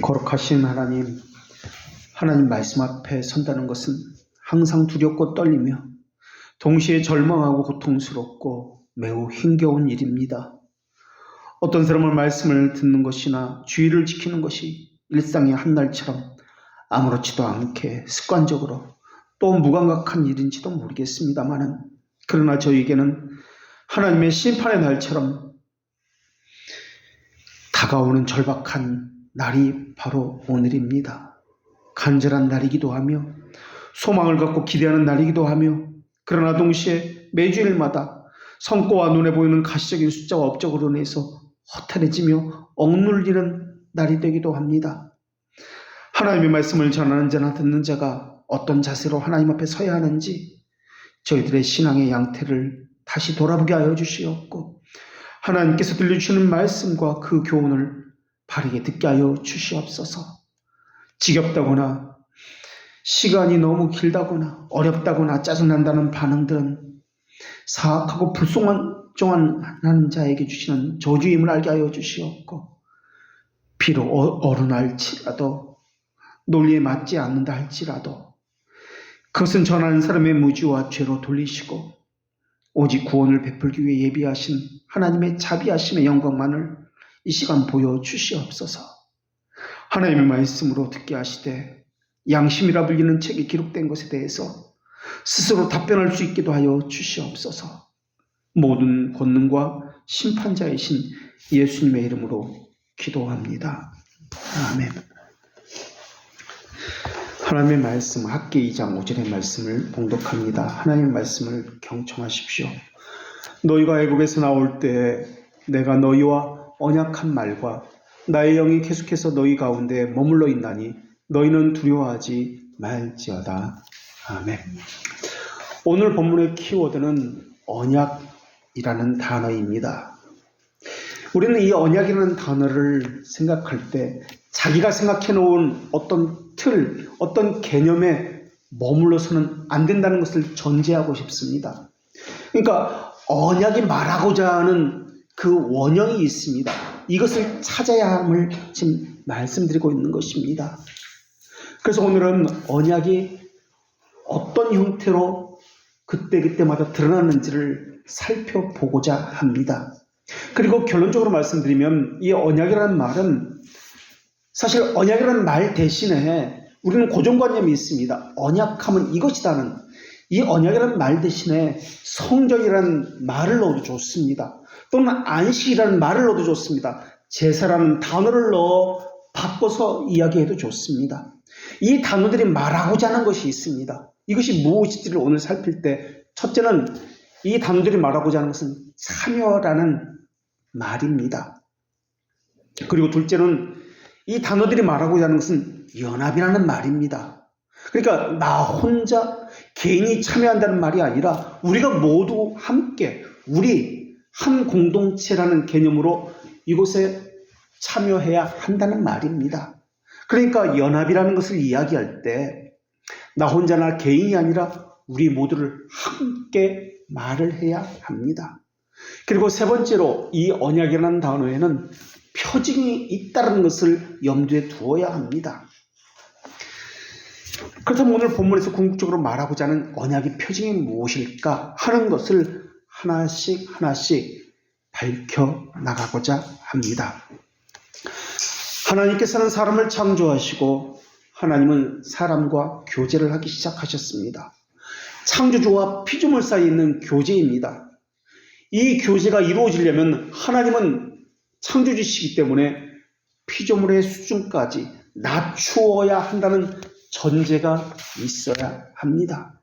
거룩하신 하나님, 하나님 말씀 앞에 선다는 것은 항상 두렵고 떨리며 동시에 절망하고 고통스럽고 매우 힘겨운 일입니다. 어떤 사람은 말씀을 듣는 것이나 주의를 지키는 것이 일상의 한 날처럼 아무렇지도 않게 습관적으로 또 무감각한 일인지도 모르겠습니다만, 그러나 저에게는 하나님의 심판의 날처럼 다가오는 절박한 날이 바로 오늘입니다. 간절한 날이기도 하며 소망을 갖고 기대하는 날이기도 하며, 그러나 동시에 매주일마다 성과와 눈에 보이는 가시적인 숫자와 업적으로 인해서 허탈해지며 억눌리는 날이 되기도 합니다. 하나님의 말씀을 전하는 자나 듣는 자가 어떤 자세로 하나님 앞에 서야 하는지 저희들의 신앙의 양태를 다시 돌아보게 하여 주시옵고, 하나님께서 들려주시는 말씀과 그 교훈을 바르게 듣게 하여 주시옵소서. 지겹다거나 시간이 너무 길다거나 어렵다거나 짜증난다는 반응들은 사악하고 불순종한 자에게 주시는 저주임을 알게 하여 주시옵고, 비록 어른할지라도 논리에 맞지 않는다 할지라도 그것은 전하는 사람의 무지와 죄로 돌리시고 오직 구원을 베풀기 위해 예비하신 하나님의 자비하심의 영광만을 이 시간 보여주시옵소서. 하나님의 말씀으로 듣게 하시되 양심이라 불리는 책에 기록된 것에 대해서 스스로 답변할 수 있기도 하여 주시옵소서. 모든 권능과 심판자이신 예수님의 이름으로 기도합니다. 아멘. 하나님의 말씀, 학개 2장 5절의 말씀을 봉독합니다. 하나님의 말씀을 경청하십시오. 너희가 애굽에서 나올 때 내가 너희와 언약한 말과 나의 영이 계속해서 너희 가운데 머물러 있나니 너희는 두려워하지 말지어다. 아멘. 오늘 본문의 키워드는 언약이라는 단어입니다. 우리는 이 언약이라는 단어를 생각할 때 자기가 생각해 놓은 어떤 틀, 어떤 개념에 머물러서는 안 된다는 것을 전제하고 싶습니다. 그러니까 언약이 말하고자 하는 그 원형이 있습니다. 이것을 찾아야 함을 지금 말씀드리고 있는 것입니다. 그래서 오늘은 언약이 어떤 형태로 그때그때마다 드러나는지를 살펴보고자 합니다. 그리고 결론적으로 말씀드리면 이 언약이라는 말은 사실 언약이라는 말 대신에 우리는 고정관념이 있습니다. 언약하면 이것이다는, 이 언약이라는 말 대신에 성전이라는 말을 넣어도 좋습니다. 또는 안식이라는 말을 넣어도 좋습니다. 제사라는 단어를 넣어 바꿔서 이야기해도 좋습니다. 이 단어들이 말하고자 하는 것이 있습니다. 이것이 무엇인지를 오늘 살필 때, 첫째는 이 단어들이 말하고자 하는 것은 참여라는 말입니다. 그리고 둘째는 이 단어들이 말하고자 하는 것은 연합이라는 말입니다. 그러니까 나 혼자 개인이 참여한다는 말이 아니라 우리가 모두 함께, 우리 한 공동체라는 개념으로 이곳에 참여해야 한다는 말입니다. 그러니까 연합이라는 것을 이야기할 때 나 혼자나 개인이 아니라 우리 모두를 함께 말을 해야 합니다. 그리고 세 번째로 이 언약이라는 단어에는 표징이 있다는 것을 염두에 두어야 합니다. 그렇다면 오늘 본문에서 궁극적으로 말하고자 하는 언약의 표징이 무엇일까 하는 것을 하나씩 밝혀나가고자 합니다. 하나님께서는 사람을 창조하시고 하나님은 사람과 교제를 하기 시작하셨습니다. 창조주와 피조물 사이에 있는 교제입니다. 이 교제가 이루어지려면 하나님은 창조주시기 때문에 피조물의 수준까지 낮추어야 한다는 전제가 있어야 합니다.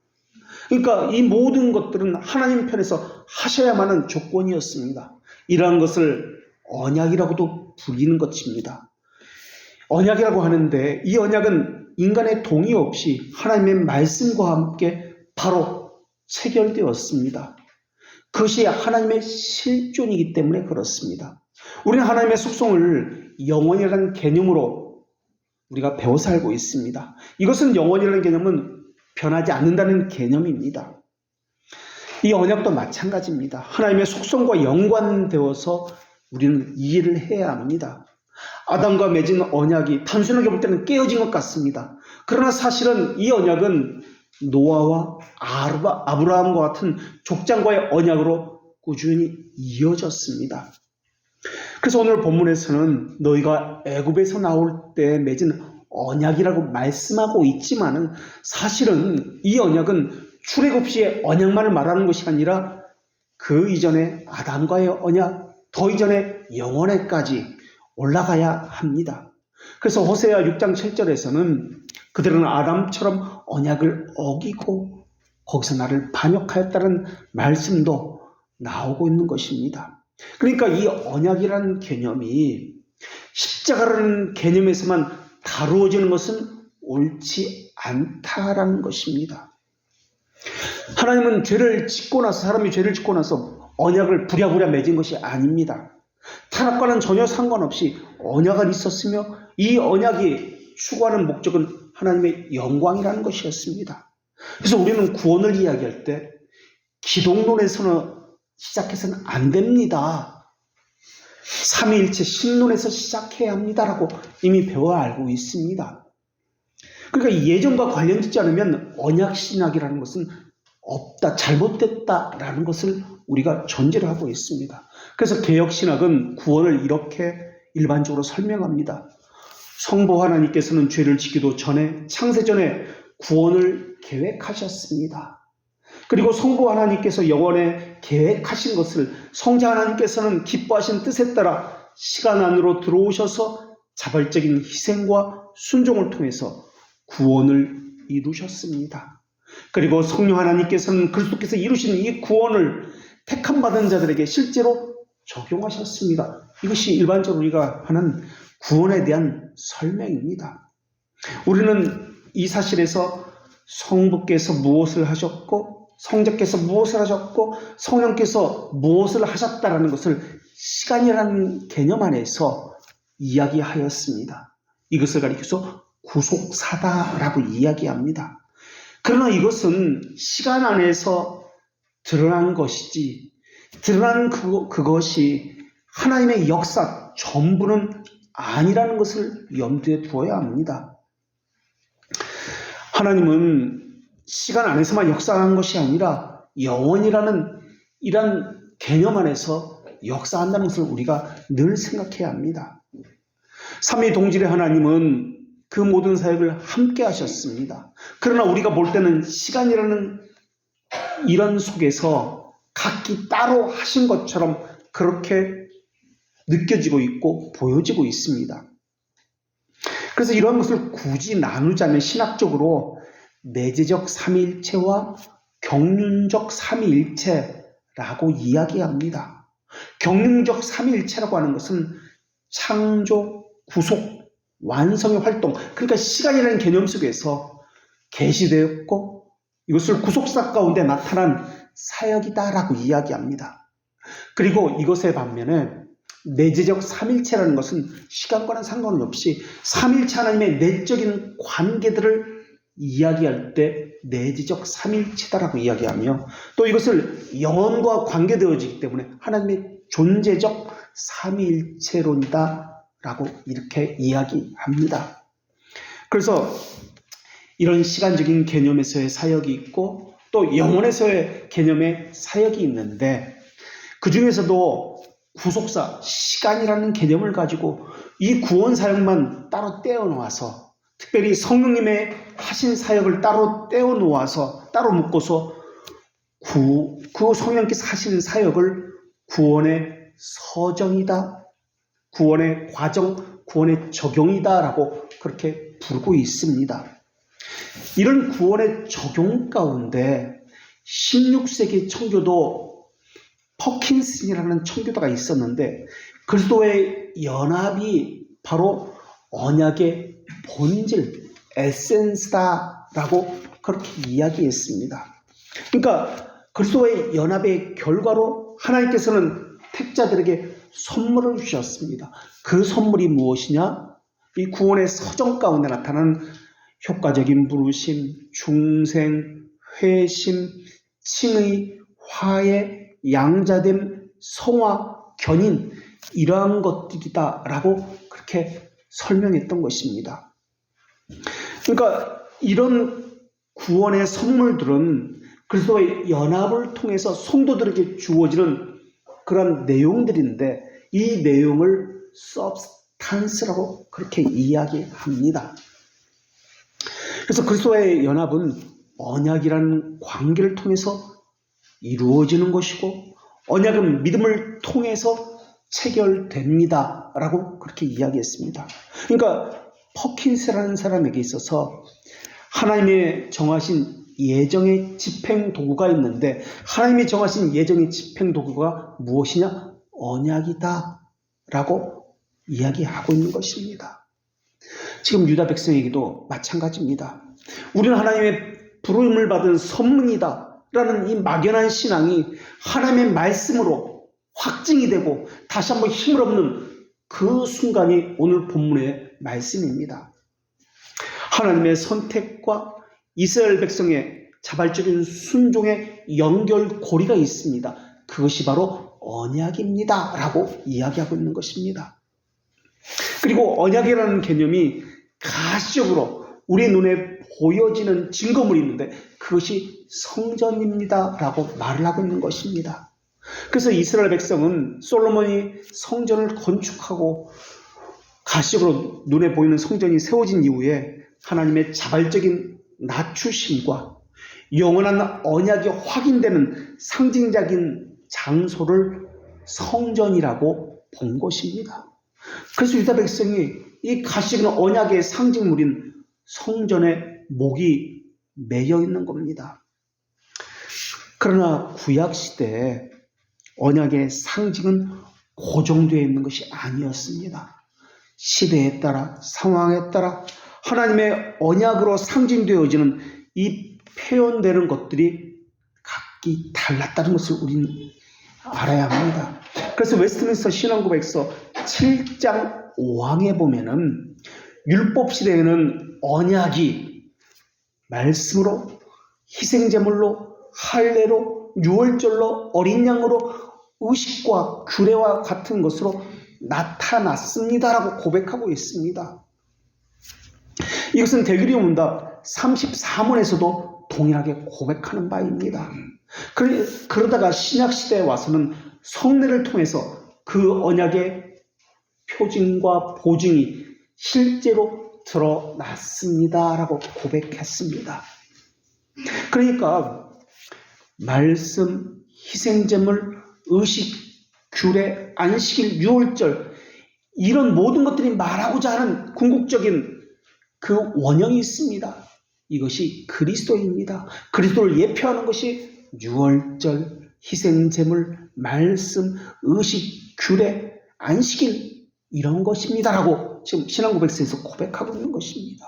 그러니까 이 모든 것들은 하나님 편에서 하셔야만 하는 조건이었습니다. 이러한 것을 언약이라고도 불리는 것입니다. 언약이라고 하는데 이 언약은 인간의 동의 없이 하나님의 말씀과 함께 바로 체결되었습니다. 그것이 하나님의 실존이기 때문에 그렇습니다. 우리는 하나님의 속성을 영원이라는 개념으로 우리가 배워 살고 있습니다. 이것은 영원이라는 개념은 변하지 않는다는 개념입니다. 이 언약도 마찬가지입니다. 하나님의 속성과 연관되어서 우리는 이해를 해야 합니다. 아담과 맺은 언약이 단순하게 볼 때는 깨어진 것 같습니다. 그러나 사실은 이 언약은 노아와 아브라함과 같은 족장과의 언약으로 꾸준히 이어졌습니다. 그래서 오늘 본문에서는 너희가 애굽에서 나올 때 맺은 언약이라고 말씀하고 있지만은 사실은 이 언약은 출애굽 시의 언약만을 말하는 것이 아니라 그 이전에 아담과의 언약, 더 이전에 영원에까지 올라가야 합니다. 그래서 호세아 6장 7절에서는 그들은 아담처럼 언약을 어기고 거기서 나를 반역하였다는 말씀도 나오고 있는 것입니다. 그러니까 이 언약이라는 개념이 십자가라는 개념에서만 다루어지는 것은 옳지 않다라는 것입니다. 하나님은 사람이 죄를 짓고 나서 언약을 부랴부랴 맺은 것이 아닙니다. 타락과는 전혀 상관없이 언약은 있었으며 이 언약이 추구하는 목적은 하나님의 영광이라는 것이었습니다. 그래서 우리는 구원을 이야기할 때 기독론에서는 시작해서는 안 됩니다. 삼위일체 신론에서 시작해야 합니다라고 이미 배워 알고 있습니다. 그러니까 예전과 관련되지 않으면 언약신학이라는 것은 없다, 잘못됐다라는 것을 우리가 전제로 하고 있습니다. 그래서 개혁신학은 구원을 이렇게 일반적으로 설명합니다. 성부 하나님께서는 죄를 짓기도 전에 창세전에 구원을 계획하셨습니다. 그리고 성부 하나님께서 영원에 계획하신 것을 성자 하나님께서는 기뻐하신 뜻에 따라 시간 안으로 들어오셔서 자발적인 희생과 순종을 통해서 구원을 이루셨습니다. 그리고 성령 하나님께서는 그리스도께서 이루신 이 구원을 택함 받은 자들에게 실제로 적용하셨습니다. 이것이 일반적으로 우리가 하는 구원에 대한 설명입니다. 우리는 이 사실에서 성부께서 무엇을 하셨고 성자께서 무엇을 하셨고 성령께서 무엇을 하셨다라는 것을 시간이라는 개념 안에서 이야기하였습니다. 이것을 가리켜서 구속사다라고 이야기합니다. 그러나 이것은 시간 안에서 드러난 것이지 드러난 그것이 하나님의 역사 전부는 아니라는 것을 염두에 두어야 합니다. 하나님은 시간 안에서만 역사하는 것이 아니라 영원이라는 이런 개념 안에서 역사한다는 것을 우리가 늘 생각해야 합니다. 삼위동질의 하나님은 그 모든 사역을 함께 하셨습니다. 그러나 우리가 볼 때는 시간이라는 이런 속에서 각기 따로 하신 것처럼 그렇게 느껴지고 있고 보여지고 있습니다. 그래서 이러한 것을 굳이 나누자면 신학적으로 내재적 삼위일체와 경륜적 삼위일체라고 이야기합니다. 경륜적 삼위일체라고 하는 것은 창조, 구속, 완성의 활동, 그러니까 시간이라는 개념 속에서 계시되었고 이것을 구속사 가운데 나타난 사역이다라고 이야기합니다. 그리고 이것의 반면에 내재적 삼일체라는 것은 시간과는 상관은 없이 삼일체 하나님의 내적인 관계들을 이야기할 때 내재적 삼일체다라고 이야기하며 또 이것을 영혼과 관계되어지기 때문에 하나님의 존재적 삼일체론이다 라고 이렇게 이야기합니다. 그래서 이런 시간적인 개념에서의 사역이 있고 또 영혼에서의 개념의 사역이 있는데 그 중에서도 구속사, 시간이라는 개념을 가지고 이 구원 사역만 따로 떼어놓아서 특별히 성령님의 하신 사역을 따로 떼어놓아서 따로 묶어서 그 성령께서 하시는 사역을 구원의 서정이다, 구원의 과정, 구원의 적용이다라고 그렇게 부르고 있습니다. 이런 구원의 적용 가운데 16세기 청교도 퍼킨슨이라는 청교도가 있었는데 그리스도의 연합이 바로 언약의 본질, 에센스다라고 그렇게 이야기했습니다. 그러니까 그리스도의 연합의 결과로 하나님께서는 택자들에게 선물을 주셨습니다. 그 선물이 무엇이냐? 이 구원의 서정 가운데 나타나는 효과적인 부르심, 중생, 회심, 칭의, 화해, 양자됨, 성화, 견인 이러한 것들이다라고 그렇게 그렇게 설명했던 것입니다. 그러니까 이런 구원의 선물들은 그리스도의 연합을 통해서 성도들에게 주어지는 그런 내용들인데 이 내용을 substance라고 그렇게 이야기합니다. 그래서 그리스도의 연합은 언약이라는 관계를 통해서 이루어지는 것이고 언약은 믿음을 통해서 체결됩니다 라고 그렇게 이야기했습니다. 그러니까 퍼킨스라는 사람에게 있어서 하나님의 정하신 예정의 집행도구가 있는데 하나님이 정하신 예정의 집행도구가 무엇이냐? 언약이다 라고 이야기하고 있는 것입니다. 지금 유다 백성에게도 마찬가지입니다. 우리는 하나님의 부름을 받은 선문이다 라는 이 막연한 신앙이 하나님의 말씀으로 확증이 되고 다시 한번 힘을 얻는 그 순간이 오늘 본문의 말씀입니다. 하나님의 선택과 이스라엘 백성의 자발적인 순종의 연결고리가 있습니다. 그것이 바로 언약입니다 라고 이야기하고 있는 것입니다. 그리고 언약이라는 개념이 가시적으로 우리 눈에 보여지는 증거물이 있는데 그것이 성전입니다 라고 말을 하고 있는 것입니다. 그래서 이스라엘 백성은 솔로몬이 성전을 건축하고 가시적으로 눈에 보이는 성전이 세워진 이후에 하나님의 자발적인 낮추심과 영원한 언약이 확인되는 상징적인 장소를 성전이라고 본 것입니다. 그래서 유다 백성이 이 가시적인 언약의 상징물인 성전에 목이 매여 있는 겁니다. 그러나 구약시대에 언약의 상징은 고정되어 있는 것이 아니었습니다. 시대에 따라 상황에 따라 하나님의 언약으로 상징되어지는 이 표현되는 것들이 각기 달랐다는 것을 우리는 알아야 합니다. 그래서 웨스트민스터 신앙고백서 7장 5항에 보면은 율법 시대에는 언약이 말씀으로 희생제물로 할례로 유월절로 어린 양으로 의식과 규례와 같은 것으로 나타났습니다라고 고백하고 있습니다. 이것은 대규리 문답 34문에서도 동일하게 고백하는 바입니다. 그러다가 신약시대에 와서는 성례를 통해서 그 언약의 표징과 보증이 실제로 드러났습니다라고 고백했습니다. 그러니까 말씀, 희생제물, 의식, 규례, 안식일, 유월절 이런 모든 것들이 말하고자 하는 궁극적인 그 원형이 있습니다. 이것이 그리스도입니다. 그리스도를 예표하는 것이 유월절, 희생제물, 말씀, 의식, 규례, 안식일 이런 것입니다라고 지금 신앙고백서에서 고백하고 있는 것입니다.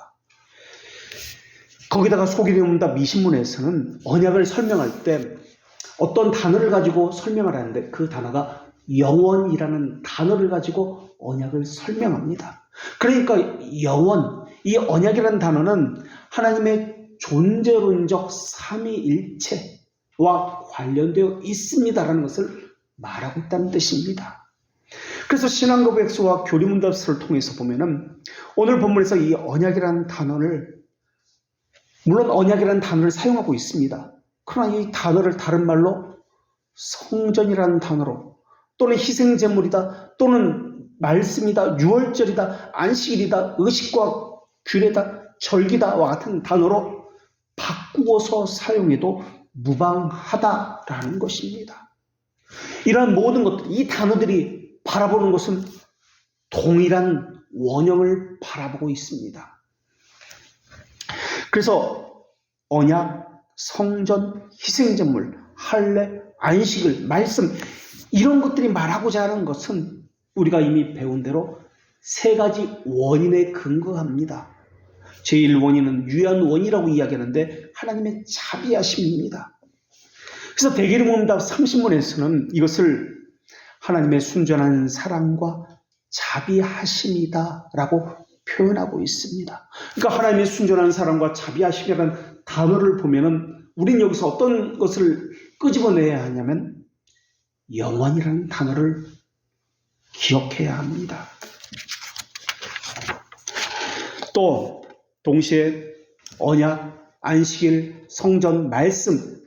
거기다가 소기도문답 20문에서는 언약을 설명할 때 어떤 단어를 가지고 설명을 하는데 그 단어가 영원이라는 단어를 가지고 언약을 설명합니다. 그러니까 영원, 이 언약이라는 단어는 하나님의 존재론적 삼위일체와 관련되어 있습니다라는 것을 말하고 있다는 뜻입니다. 그래서 신앙고백서와 교리문답서를 통해서 보면은 오늘 본문에서 이 언약이라는 단어를 물론 언약이라는 단어를 사용하고 있습니다. 그러나 이 단어를 다른 말로 성전이라는 단어로 또는 희생제물이다 또는 말씀이다 유월절이다 안식일이다 의식과 규례다 절기다와 같은 단어로 바꾸어서 사용해도 무방하다라는 것입니다. 이러한 모든 것들, 이 단어들이 바라보는 것은 동일한 원형을 바라보고 있습니다. 그래서 언약, 성전, 희생제물, 할례, 안식일, 말씀 이런 것들이 말하고자 하는 것은 우리가 이미 배운 대로 세 가지 원인에 근거합니다. 제1원인은 유한원이라고 이야기하는데 하나님의 자비하심입니다. 그래서 대개문답 30문에서는 이것을 하나님의 순전한 사랑과 자비하심이다 라고 표현하고 있습니다. 그러니까 하나님의 순전한 사랑과 자비하심이라는 단어를 보면은 우리는 여기서 어떤 것을 끄집어내야 하냐면 영원이라는 단어를 기억해야 합니다. 또 동시에 언약, 안식일, 성전, 말씀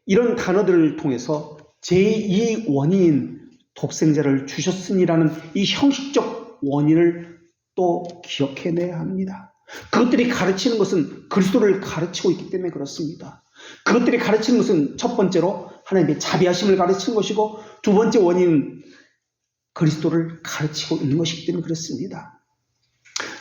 이런 단어들을 통해서 제2 원인인 독생자를 주셨으니라는 이 형식적 원인을 또 기억해내야 합니다. 그것들이 가르치는 것은 그리스도를 가르치고 있기 때문에 그렇습니다. 그것들이 가르치는 것은 첫 번째로 하나님의 자비하심을 가르치는 것이고 두 번째 원인은 그리스도를 가르치고 있는 것이기 때문에 그렇습니다.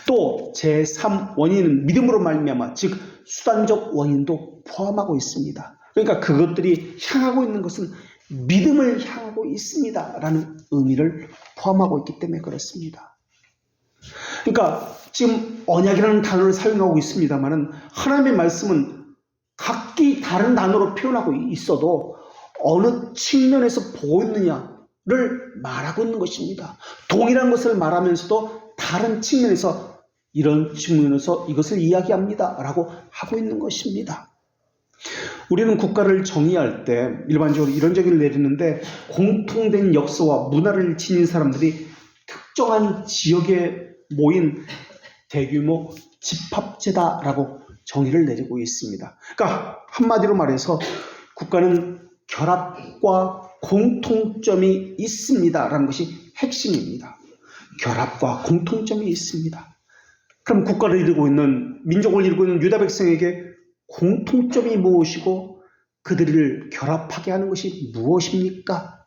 또 제3 원인은 믿음으로 말미암아 즉 수단적 원인도 포함하고 있습니다. 그러니까 그것들이 향하고 있는 것은 믿음을 향하고 있습니다 라는 의미를 포함하고 있기 때문에 그렇습니다. 그러니까 지금 언약이라는 단어를 사용하고 있습니다만 하나님의 말씀은 각기 다른 단어로 표현하고 있어도 어느 측면에서 보고 있느냐를 말하고 있는 것입니다. 동일한 것을 말하면서도 다른 측면에서 이런 측면에서 이것을 이야기합니다 라고 하고 있는 것입니다. 우리는 국가를 정의할 때 일반적으로 이런 정의를 내리는데 공통된 역사와 문화를 지닌 사람들이 특정한 지역에 모인 대규모 집합체다라고 정의를 내리고 있습니다. 그러니까 한마디로 말해서 국가는 결합과 공통점이 있습니다라는 것이 핵심입니다. 결합과 공통점이 있습니다. 그럼 국가를 이루고 있는 민족을 이루고 있는 유다 백성에게 공통점이 무엇이고 그들을 결합하게 하는 것이 무엇입니까?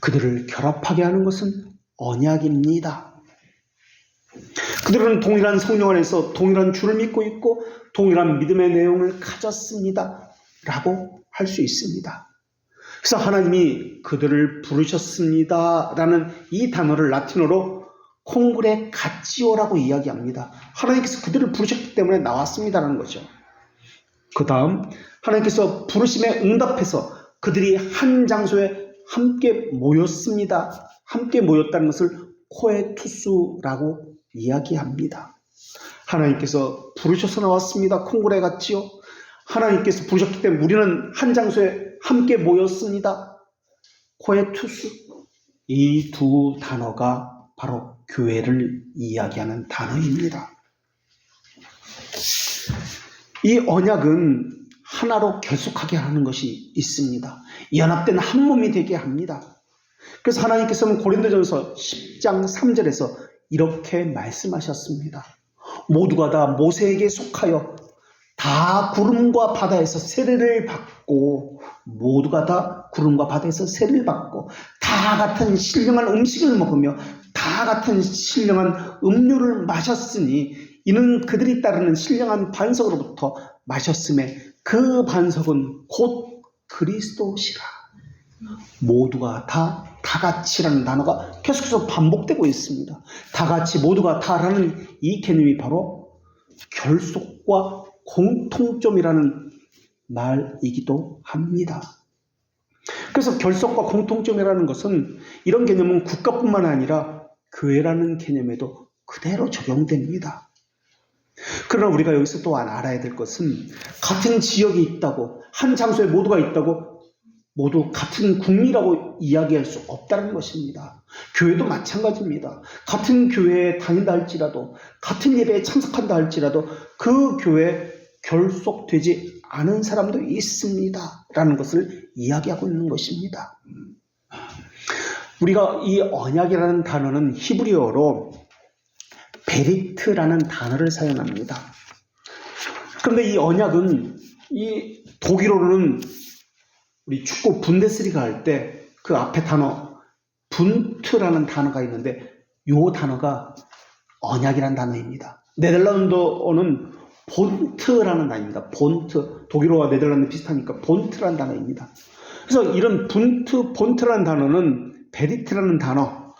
그들을 결합하게 하는 것은 언약입니다. 그들은 동일한 성령 안에서 동일한 주를 믿고 있고 동일한 믿음의 내용을 가졌습니다 라고 할 수 있습니다. 그래서 하나님이 그들을 부르셨습니다 라는 이 단어를 라틴어로 콩그레 가치오라고 이야기합니다. 하나님께서 그들을 부르셨기 때문에 나왔습니다라는 거죠. 그 다음 하나님께서 부르심에 응답해서 그들이 한 장소에 함께 모였습니다. 함께 모였다는 것을 코에투스라고 이야기합니다. 하나님께서 부르셔서 나왔습니다. 콩그레 같지요. 하나님께서 부르셨기 때문에 우리는 한 장소에 함께 모였습니다. 코에투스. 이 두 단어가 바로 교회를 이야기하는 단어입니다. 이 언약은 하나로 결속하게 하는 것이 있습니다. 연합된 한 몸이 되게 합니다. 그래서 하나님께서는 고린도전서 10장 3절에서 이렇게 말씀하셨습니다. 모두가 다 모세에게 속하여 다 구름과 바다에서 세례를 받고 모두가 다 구름과 바다에서 세례를 받고 다 같은 신령한 음식을 먹으며 다 같은 신령한 음료를 마셨으니 이는 그들이 따르는 신령한 반석으로부터 마셨음에 그 반석은 곧 그리스도시라. 모두가 다 같이라는 단어가 계속해서 반복되고 있습니다. 다 같이 모두가 다라는 이 개념이 바로 결속과 공통점이라는 말이기도 합니다. 그래서 결속과 공통점이라는 것은 이런 개념은 국가뿐만 아니라 교회라는 개념에도 그대로 적용됩니다. 그러나 우리가 여기서 또한 알아야 될 것은 같은 지역이 있다고 한 장소에 모두가 있다고 모두 같은 국민이라고 이야기할 수 없다는 것입니다. 교회도 마찬가지입니다. 같은 교회에 다닌다 할지라도 같은 예배에 참석한다 할지라도 그 교회에 결속되지 않은 사람도 있습니다 라는 것을 이야기하고 있는 것입니다. 우리가 이 언약이라는 단어는 히브리어로 베리트라는 단어를 사용합니다. 그런데 이 언약은 이 독일어로는 우리 축구 분데스리가 할 때 그 앞에 단어 분트라는 단어가 있는데 이 단어가 언약이라는 단어입니다. 네덜란드어는 본트라는 단어입니다. 본트, 독일어와 네덜란드 비슷하니까 본트라는 단어입니다. 그래서 이런 본트라는 단어는 베리트라는 단어,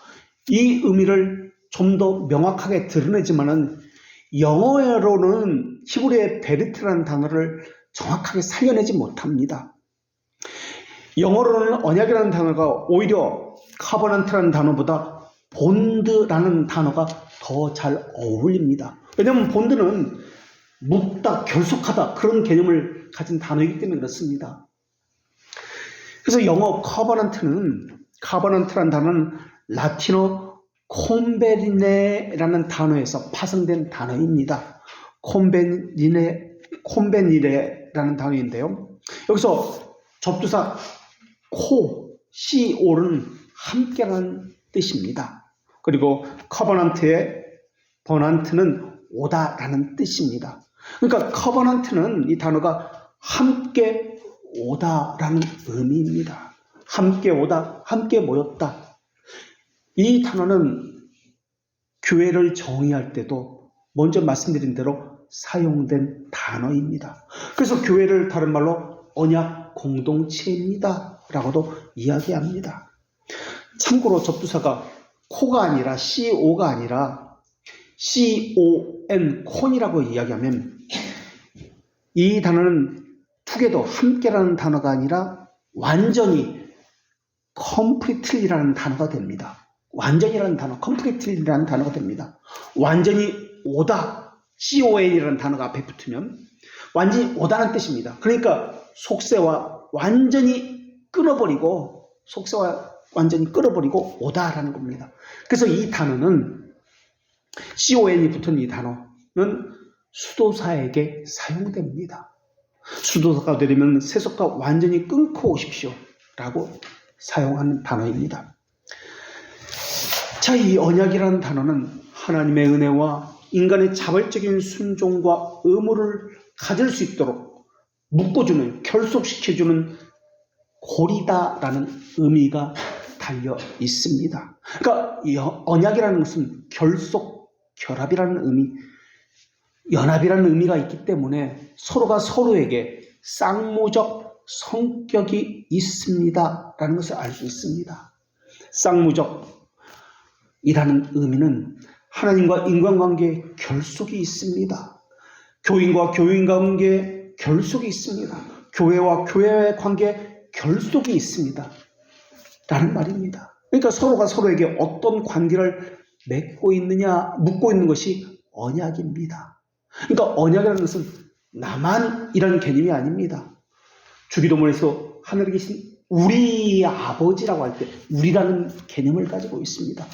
이 의미를 좀 더 명확하게 드러내지만은 영어로는 히브리어의 베리트라는 단어를 정확하게 살려내지 못합니다. 영어로는 언약이라는 단어가 오히려 카버넌트라는 단어보다 본드라는 단어가 더 잘 어울립니다. 왜냐하면 본드는 묶다, 결속하다 그런 개념을 가진 단어이기 때문에 그렇습니다. 그래서 영어 카버넌트라는 단어는 라틴어 콤베니네라는 단어에서 파생된 단어입니다. 콤베니레라는 단어인데요. 여기서 접두사 CO는 함께라는 뜻입니다. 그리고 커버넌트의 버넌트는 오다라는 뜻입니다. 그러니까 커버넌트는 이 단어가 함께 오다라는 의미입니다. 함께 오다, 함께 모였다. 이 단어는 교회를 정의할 때도 먼저 말씀드린 대로 사용된 단어입니다. 그래서 교회를 다른 말로 언약 공동체입니다 라고도 이야기합니다. 참고로 접두사가 코가 아니라 CO가 아니라 CON, 콘이라고 이야기하면 이 단어는 투게더, 함께라는 단어가 아니라 완전히 completely라는 단어가 됩니다. 완전이라는 단어, completely라는 단어가 됩니다. 완전히 오다, CON이라는 단어가 앞에 붙으면 완전히 오다는 뜻입니다. 그러니까 속세와 완전히 끊어버리고 오다라는 겁니다. 그래서 이 단어는 CON이 붙은 이 단어는 수도사에게 사용됩니다. 수도사가 되려면 세속과 완전히 끊고 오십시오 라고 사용하는 단어입니다. 자, 이 언약이라는 단어는 하나님의 은혜와 인간의 자발적인 순종과 의무를 가질 수 있도록 묶어주는, 결속시켜주는 고리다라는 의미가 달려 있습니다. 그러니까 이 언약이라는 것은 결속, 결합이라는 의미, 연합이라는 의미가 있기 때문에 서로가 서로에게 쌍무적 성격이 있습니다 라는 것을 알 수 있습니다. 쌍무적이라는 의미는 하나님과 인간관계에 결속이 있습니다. 교인과 교인 관계에 결속이 있습니다. 교회와 교회의 관계에 결속이 있습니다 라는 말입니다. 그러니까 서로가 서로에게 어떤 관계를 맺고 있느냐, 묻고 있는 것이 언약입니다. 그러니까 언약이라는 것은 나만 이런 개념이 아닙니다. 주기도문에서 하늘에 계신 우리 아버지라고 할 때 우리라는 개념을 가지고 있습니다.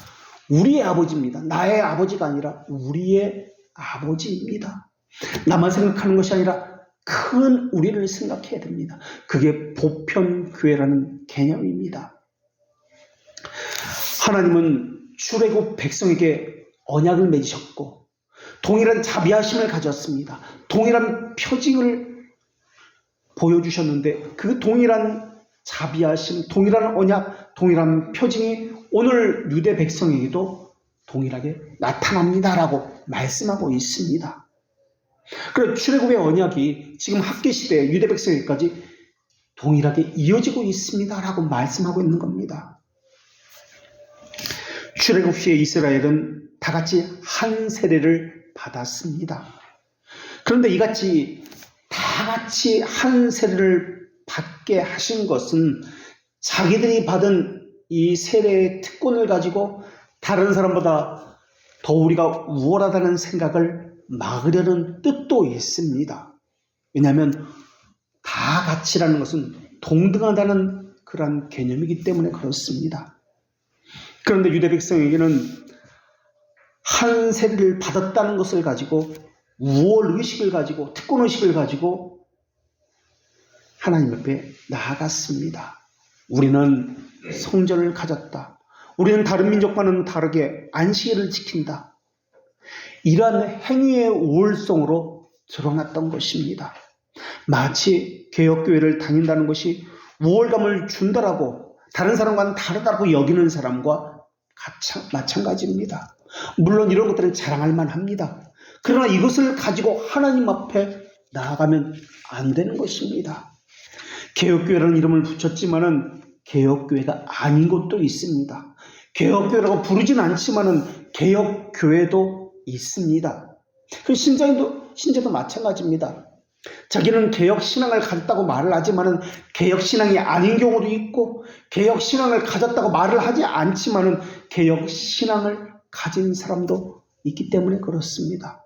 우리의 아버지입니다. 나의 아버지가 아니라 우리의 아버지입니다. 나만 생각하는 것이 아니라 큰 우리를 생각해야 됩니다. 그게 보편교회라는 개념입니다. 하나님은 출애굽 백성에게 언약을 맺으셨고 동일한 자비하심을 가졌습니다. 동일한 표징을 보여주셨는데 그 동일한 자비하심, 동일한 언약, 동일한 표징이 오늘 유대 백성에게도 동일하게 나타납니다라고 말씀하고 있습니다. 그리고 출애굽의 언약이 지금 학계시대 유대 백성에게까지 동일하게 이어지고 있습니다라고 말씀하고 있는 겁니다. 출애굽 시에 이스라엘은 다 같이 한 세례를 받았습니다. 그런데 이같이 다 같이 한 세례를 받게 하신 것은 자기들이 받은 이 세례의 특권을 가지고 다른 사람보다 더 우리가 우월하다는 생각을 막으려는 뜻도 있습니다. 왜냐하면 다 같이라는 것은 동등하다는 그런 개념이기 때문에 그렇습니다. 그런데 유대 백성에게는 한 세례를 받았다는 것을 가지고 우월의식을 가지고 특권의식을 가지고 하나님 앞에 나아갔습니다. 우리는 성전을 가졌다. 우리는 다른 민족과는 다르게 안식일을 지킨다. 이러한 행위의 우월성으로 드러났던 것입니다. 마치 개혁교회를 다닌다는 것이 우월감을 준다라고 다른 사람과는 다르다고 여기는 사람과 마찬가지입니다. 물론 이런 것들은 자랑할 만합니다. 그러나 이것을 가지고 하나님 앞에 나아가면 안 되는 것입니다. 개혁교회라는 이름을 붙였지만은 개혁교회가 아닌 곳도 있습니다. 개혁교회라고 부르진 않지만은 개혁교회도 있습니다. 그 신자도 마찬가지입니다. 자기는 개혁신앙을 가졌다고 말을 하지만은 개혁신앙이 아닌 경우도 있고 개혁신앙을 가졌다고 말을 하지 않지만은 개혁신앙을 가진 사람도 있기 때문에 그렇습니다.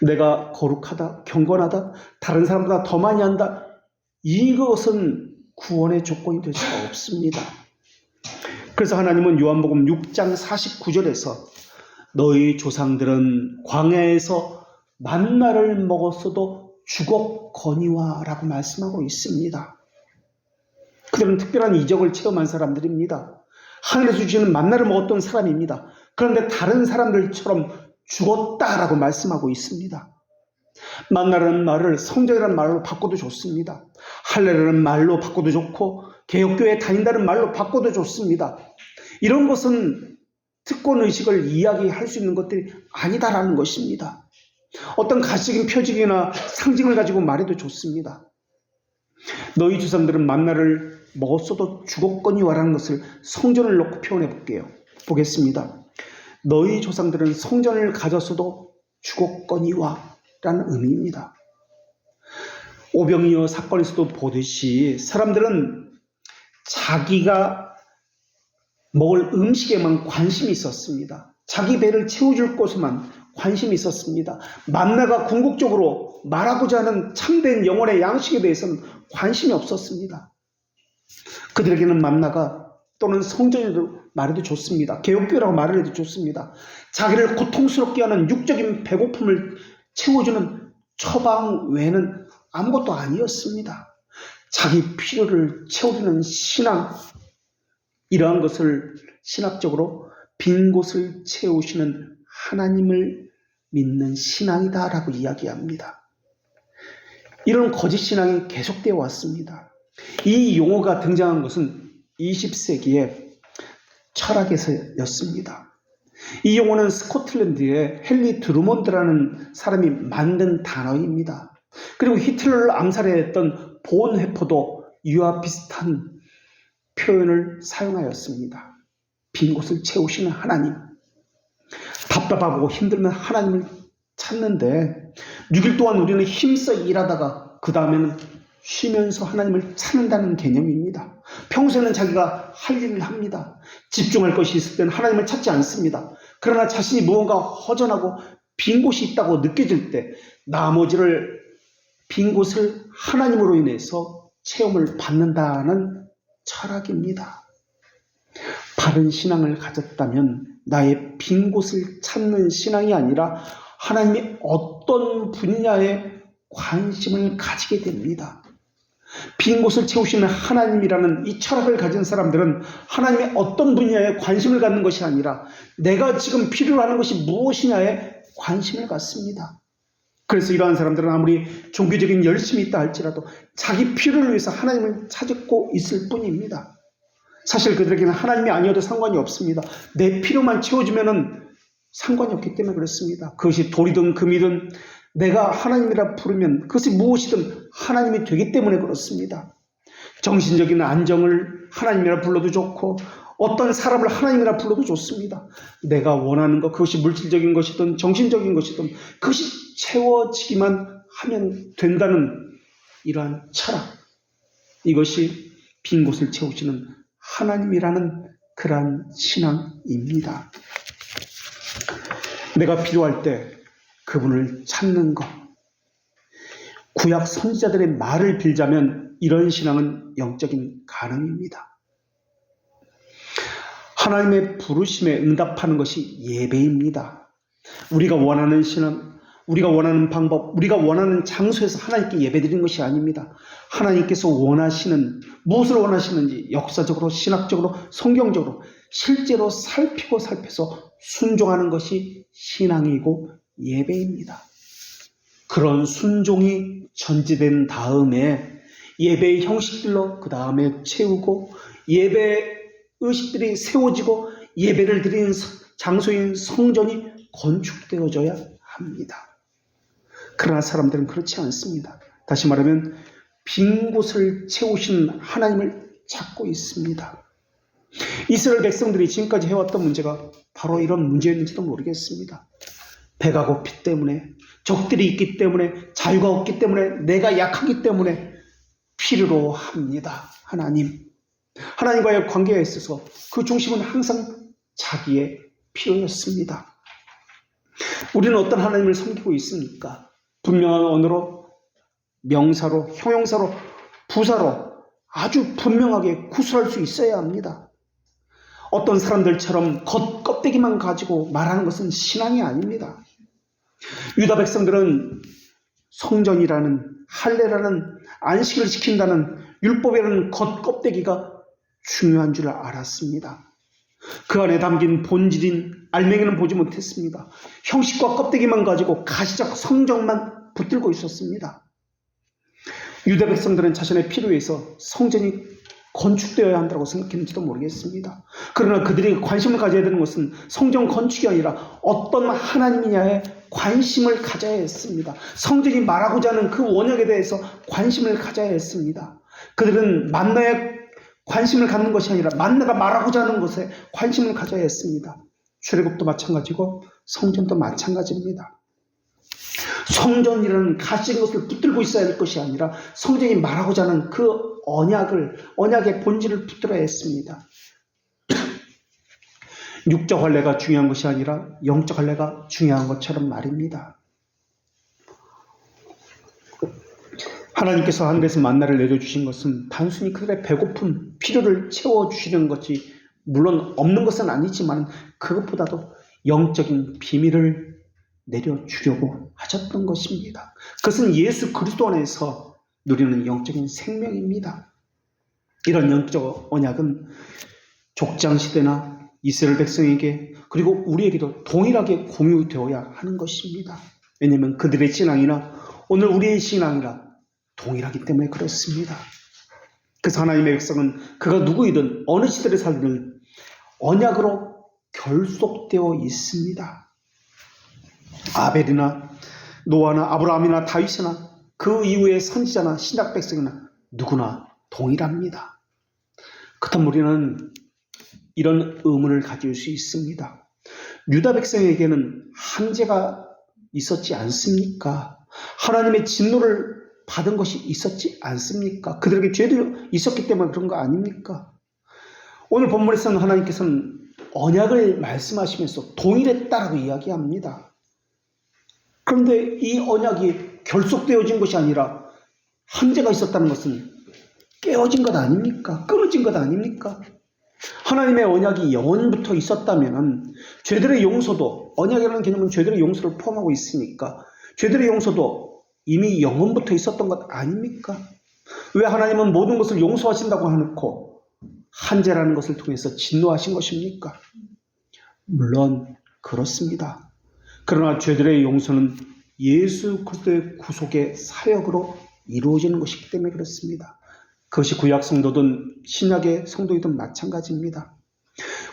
내가 거룩하다, 경건하다, 다른 사람보다 더 많이 한다. 이것은 구원의 조건이 될 수가 없습니다. 그래서 하나님은 요한복음 6장 49절에서 너희 조상들은 광야에서 만나를 먹었어도 죽었거니와 라고 말씀하고 있습니다. 그들은 특별한 이적을 체험한 사람들입니다. 하늘에서 주시는 만나를 먹었던 사람입니다. 그런데 다른 사람들처럼 죽었다라고 말씀하고 있습니다. 만나라는 말을 성전이라는 말로 바꿔도 좋습니다. 할례라는 말로 바꿔도 좋고 개혁교회에 다닌다는 말로 바꿔도 좋습니다. 이런 것은 특권의식을 이야기할 수 있는 것들이 아니다라는 것입니다. 어떤 가식인 표직이나 상징을 가지고 말해도 좋습니다. 너희 조상들은 만나를 먹었어도 죽었거니와라는 것을 성전을 놓고 표현해 볼게요. 보겠습니다. 너희 조상들은 성전을 가졌어도 죽었거니와 라는 의미입니다. 오병이어 사건에서도 보듯이 사람들은 자기가 먹을 음식에만 관심이 있었습니다. 자기 배를 채워줄 곳에만 관심이 있었습니다. 만나가 궁극적으로 말하고자 하는 참된 영혼의 양식에 대해서는 관심이 없었습니다. 그들에게는 만나가 또는 성전이라고 말해도 좋습니다. 개혁교회라고 말을 해도 좋습니다. 자기를 고통스럽게 하는 육적인 배고픔을 채워주는 처방 외에는 아무것도 아니었습니다. 자기 필요를 채워주는 신앙, 이러한 것을 신학적으로 빈 곳을 채우시는 하나님을 믿는 신앙이다라고 이야기합니다. 이런 거짓 신앙이 계속되어 왔습니다. 이 용어가 등장한 것은 20세기의 철학에서였습니다. 이 용어는 스코틀랜드의 헨리 드루먼드라는 사람이 만든 단어입니다. 그리고 히틀러를 암살했던 본헤퍼도 이와 비슷한 표현을 사용하였습니다. 빈 곳을 채우시는 하나님. 답답하고 힘들면 하나님을 찾는데 6일 동안 우리는 힘써 일하다가 그 다음에는 쉬면서 하나님을 찾는다는 개념입니다. 평소에는 자기가 할 일을 합니다. 집중할 것이 있을 때는 하나님을 찾지 않습니다. 그러나 자신이 무언가 허전하고 빈 곳이 있다고 느껴질 때 나머지를 빈 곳을 하나님으로 인해서 체험을 받는다는 철학입니다. 바른 신앙을 가졌다면 나의 빈 곳을 찾는 신앙이 아니라 하나님이 어떤 분야에 관심을 가지게 됩니다. 빈 곳을 채우시는 하나님이라는 이 철학을 가진 사람들은 하나님의 어떤 분야에 관심을 갖는 것이 아니라 내가 지금 필요로 하는 것이 무엇이냐에 관심을 갖습니다. 그래서 이러한 사람들은 아무리 종교적인 열심이 있다 할지라도 자기 필요를 위해서 하나님을 찾고 있을 뿐입니다. 사실 그들에게는 하나님이 아니어도 상관이 없습니다. 내 필요만 채워주면 상관이 없기 때문에 그렇습니다. 그것이 돌이든 금이든 내가 하나님이라 부르면 그것이 무엇이든 하나님이 되기 때문에 그렇습니다. 정신적인 안정을 하나님이라 불러도 좋고 어떤 사람을 하나님이라 불러도 좋습니다. 내가 원하는 것, 그것이 물질적인 것이든 정신적인 것이든 그것이 채워지기만 하면 된다는 이러한 철학, 이것이 빈 곳을 채우시는 하나님이라는 그러한 신앙입니다. 내가 필요할 때 그분을 찾는 것. 구약 선지자들의 말을 빌자면 이런 신앙은 영적인 간음입니다. 하나님의 부르심에 응답하는 것이 예배입니다. 우리가 원하는 신앙, 우리가 원하는 방법, 우리가 원하는 장소에서 하나님께 예배드리는 것이 아닙니다. 하나님께서 원하시는, 무엇을 원하시는지 역사적으로, 신학적으로, 성경적으로 실제로 살펴서 순종하는 것이 신앙이고 예배입니다. 그런 순종이 전제된 다음에 예배의 형식들로 그 다음에 채우고 예배 의식들이 세워지고 예배를 드리는 장소인 성전이 건축되어져야 합니다. 그러나 사람들은 그렇지 않습니다. 다시 말하면 빈 곳을 채우신 하나님을 찾고 있습니다. 이스라엘 백성들이 지금까지 해왔던 문제가 바로 이런 문제였는지도 모르겠습니다. 배가 고프기 때문에, 적들이 있기 때문에, 자유가 없기 때문에, 내가 약하기 때문에 필요로 합니다. 하나님과의 관계에 있어서 그 중심은 항상 자기의 필요였습니다. 우리는 어떤 하나님을 섬기고 있습니까? 분명한 언어로, 명사로, 형용사로, 부사로 아주 분명하게 구술할 수 있어야 합니다. 어떤 사람들처럼 겉껍데기만 가지고 말하는 것은 신앙이 아닙니다. 유다 백성들은 성전이라는 할례라는 안식을 지킨다는 율법이라는 겉껍데기가 중요한 줄 알았습니다. 그 안에 담긴 본질인 알맹이는 보지 못했습니다. 형식과 껍데기만 가지고 가시적 성정만 붙들고 있었습니다. 유다 백성들은 자신의 필요에 의해서 성전이 건축되어야 한다고 생각했는지도 모르겠습니다. 그러나 그들이 관심을 가져야 되는 것은 성전 건축이 아니라 어떤 하나님이냐에 관심을 가져야 했습니다. 성전이 말하고자 하는 그 원역에 대해서 관심을 가져야 했습니다. 그들은 만나에 관심을 갖는 것이 아니라 만나가 말하고자 하는 것에 관심을 가져야 했습니다. 출애굽도 마찬가지고 성전도 마찬가지입니다. 성전이라는 가시적인 것을 붙들고 있어야 할 것이 아니라 성전이 말하고자 하는 그 언약의 본질을 붙들어야 했습니다. 육적 할례가 중요한 것이 아니라 영적 할례가 중요한 것처럼 말입니다. 하나님께서 하늘에서 만나를 내려주신 것은 단순히 그들의 배고픈 필요를 채워주시는 것이 물론 없는 것은 아니지만 그것보다도 영적인 비밀을 내려주려고 하셨던 것입니다. 그것은 예수 그리스도 안에서 누리는 영적인 생명입니다. 이런 영적 언약은 족장시대나 이스라엘 백성에게 그리고 우리에게도 동일하게 공유되어야 하는 것입니다. 왜냐하면 그들의 신앙이나 오늘 우리의 신앙이나 동일하기 때문에 그렇습니다. 그래서 하나님의 백성은 그가 누구이든 어느 시대를 살든 언약으로 결속되어 있습니다. 아벨이나 노아나 아브라함이나 다윗이나 그 이후의 선지자나 신약 백성이나 누구나 동일합니다. 그렇다면 우리는 이런 의문을 가질 수 있습니다. 유다 백성에게는 한계가 있었지 않습니까? 하나님의 진노를 받은 것이 있었지 않습니까? 그들에게 죄도 있었기 때문에 그런 거 아닙니까? 오늘 본문에서는 하나님께서는 언약을 말씀하시면서 동일했다라고 이야기합니다. 그런데 이 언약이 결속되어진 것이 아니라 한계가 있었다는 것은 깨어진 것 아닙니까? 끊어진 것 아닙니까? 하나님의 언약이 영원부터 있었다면 죄들의 용서도, 언약이라는 개념은 죄들의 용서를 포함하고 있으니까 죄들의 용서도 이미 영원부터 있었던 것 아닙니까? 왜 하나님은 모든 것을 용서하신다고 해놓고 한죄라는 것을 통해서 진노하신 것입니까? 물론 그렇습니다. 그러나 죄들의 용서는 예수 그리스도의 구속의 사역으로 이루어지는 것이기 때문에 그렇습니다. 그것이 구약 성도든 신약의 성도이든 마찬가지입니다.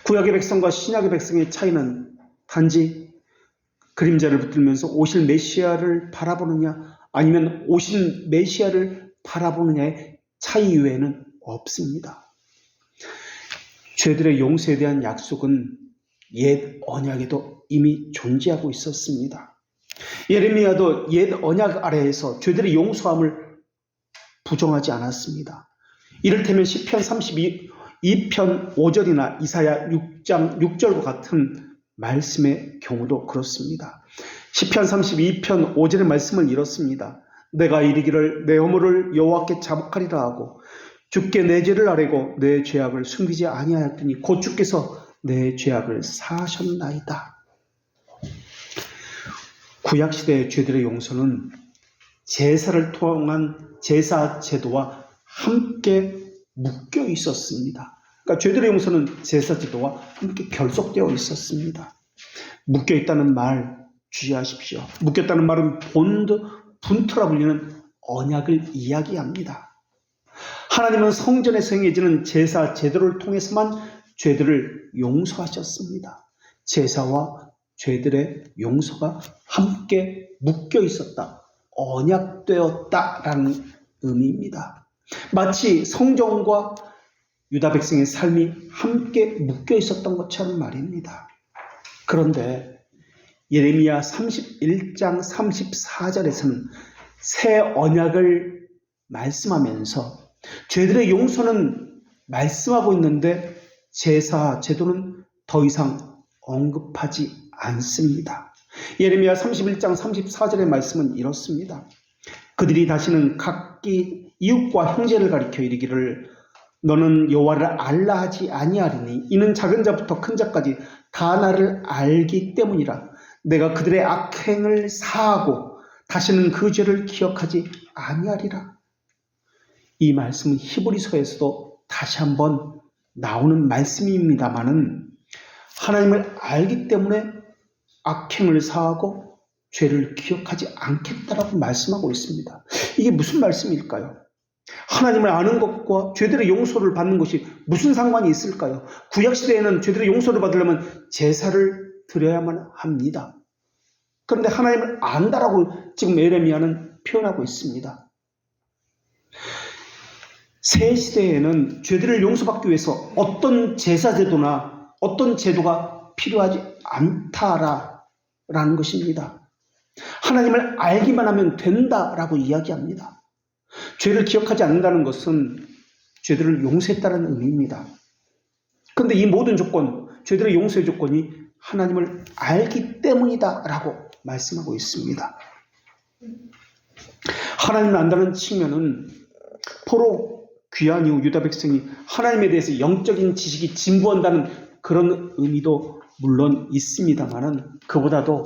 구약의 백성과 신약의 백성의 차이는 단지 그림자를 붙들면서 오실 메시아를 바라보느냐 아니면 오신 메시아를 바라보느냐의 차이 이외에는 없습니다. 죄들의 용서에 대한 약속은 옛 언약에도 이미 존재하고 있었습니다. 예레미야도 옛 언약 아래에서 죄들의 용서함을 부정하지 않았습니다. 이를테면 시편 32편 5절이나 이사야 6장 6절과 같은 말씀의 경우도 그렇습니다. 시편 32편 5절의 말씀을 이렇습니다. 내가 이르기를 내 허물을 여호와께 자복하리라 하고 주께 내 죄를 아뢰고 내 죄악을 숨기지 아니하였더니 곧 주께서 내 죄악을 사하셨나이다. 구약시대의 죄들의 용서는 제사를 통한 제사 제도와 함께 묶여 있었습니다. 그러니까 죄들의 용서는 제사 제도와 함께 결속되어 있었습니다. 묶여 있다는 말 주의하십시오. 묶였다는 말은 분토라 불리는 언약을 이야기합니다. 하나님은 성전에서 행해지는 제사 제도를 통해서만 죄들을 용서하셨습니다. 제사와 죄들의 용서가 함께 묶여 있었다. 언약되었다라는 의미입니다. 마치 성전과 유다 백성의 삶이 함께 묶여 있었던 것처럼 말입니다. 그런데 예레미야 31장 34절에서는 새 언약을 말씀하면서 죄들의 용서는 말씀하고 있는데 제사, 제도는 더 이상 언급하지 않습니다. 예레미야 31장 34절의 말씀은 이렇습니다. 그들이 다시는 각기 이웃과 형제를 가리켜 이르기를 너는 여호와를 알라 하지 아니하리니 이는 작은 자부터 큰 자까지 다 나를 알기 때문이라. 내가 그들의 악행을 사하고 다시는 그 죄를 기억하지 아니하리라. 이 말씀은 히브리서에서도 다시 한번 나오는 말씀입니다마는 하나님을 알기 때문에 악행을 사하고 죄를 기억하지 않겠다라고 말씀하고 있습니다. 이게 무슨 말씀일까요? 하나님을 아는 것과 죄들의 용서를 받는 것이 무슨 상관이 있을까요? 구약시대에는 죄들의 용서를 받으려면 제사를 드려야만 합니다. 그런데 하나님을 안다라고 지금 예레미야는 표현하고 있습니다. 새 시대에는 죄들을 용서받기 위해서 어떤 제사 제도나 어떤 제도가 필요하지 않다라는 것입니다. 하나님을 알기만 하면 된다라고 이야기합니다. 죄를 기억하지 않는다는 것은 죄들을 용서했다는 의미입니다. 그런데 이 모든 조건, 죄들의 용서의 조건이 하나님을 알기 때문이다라고 말씀하고 있습니다. 하나님을 안다는 측면은 포로 귀환 이후 유다 백성이 하나님에 대해서 영적인 지식이 진보한다는 그런 의미도 물론 있습니다만은 그보다도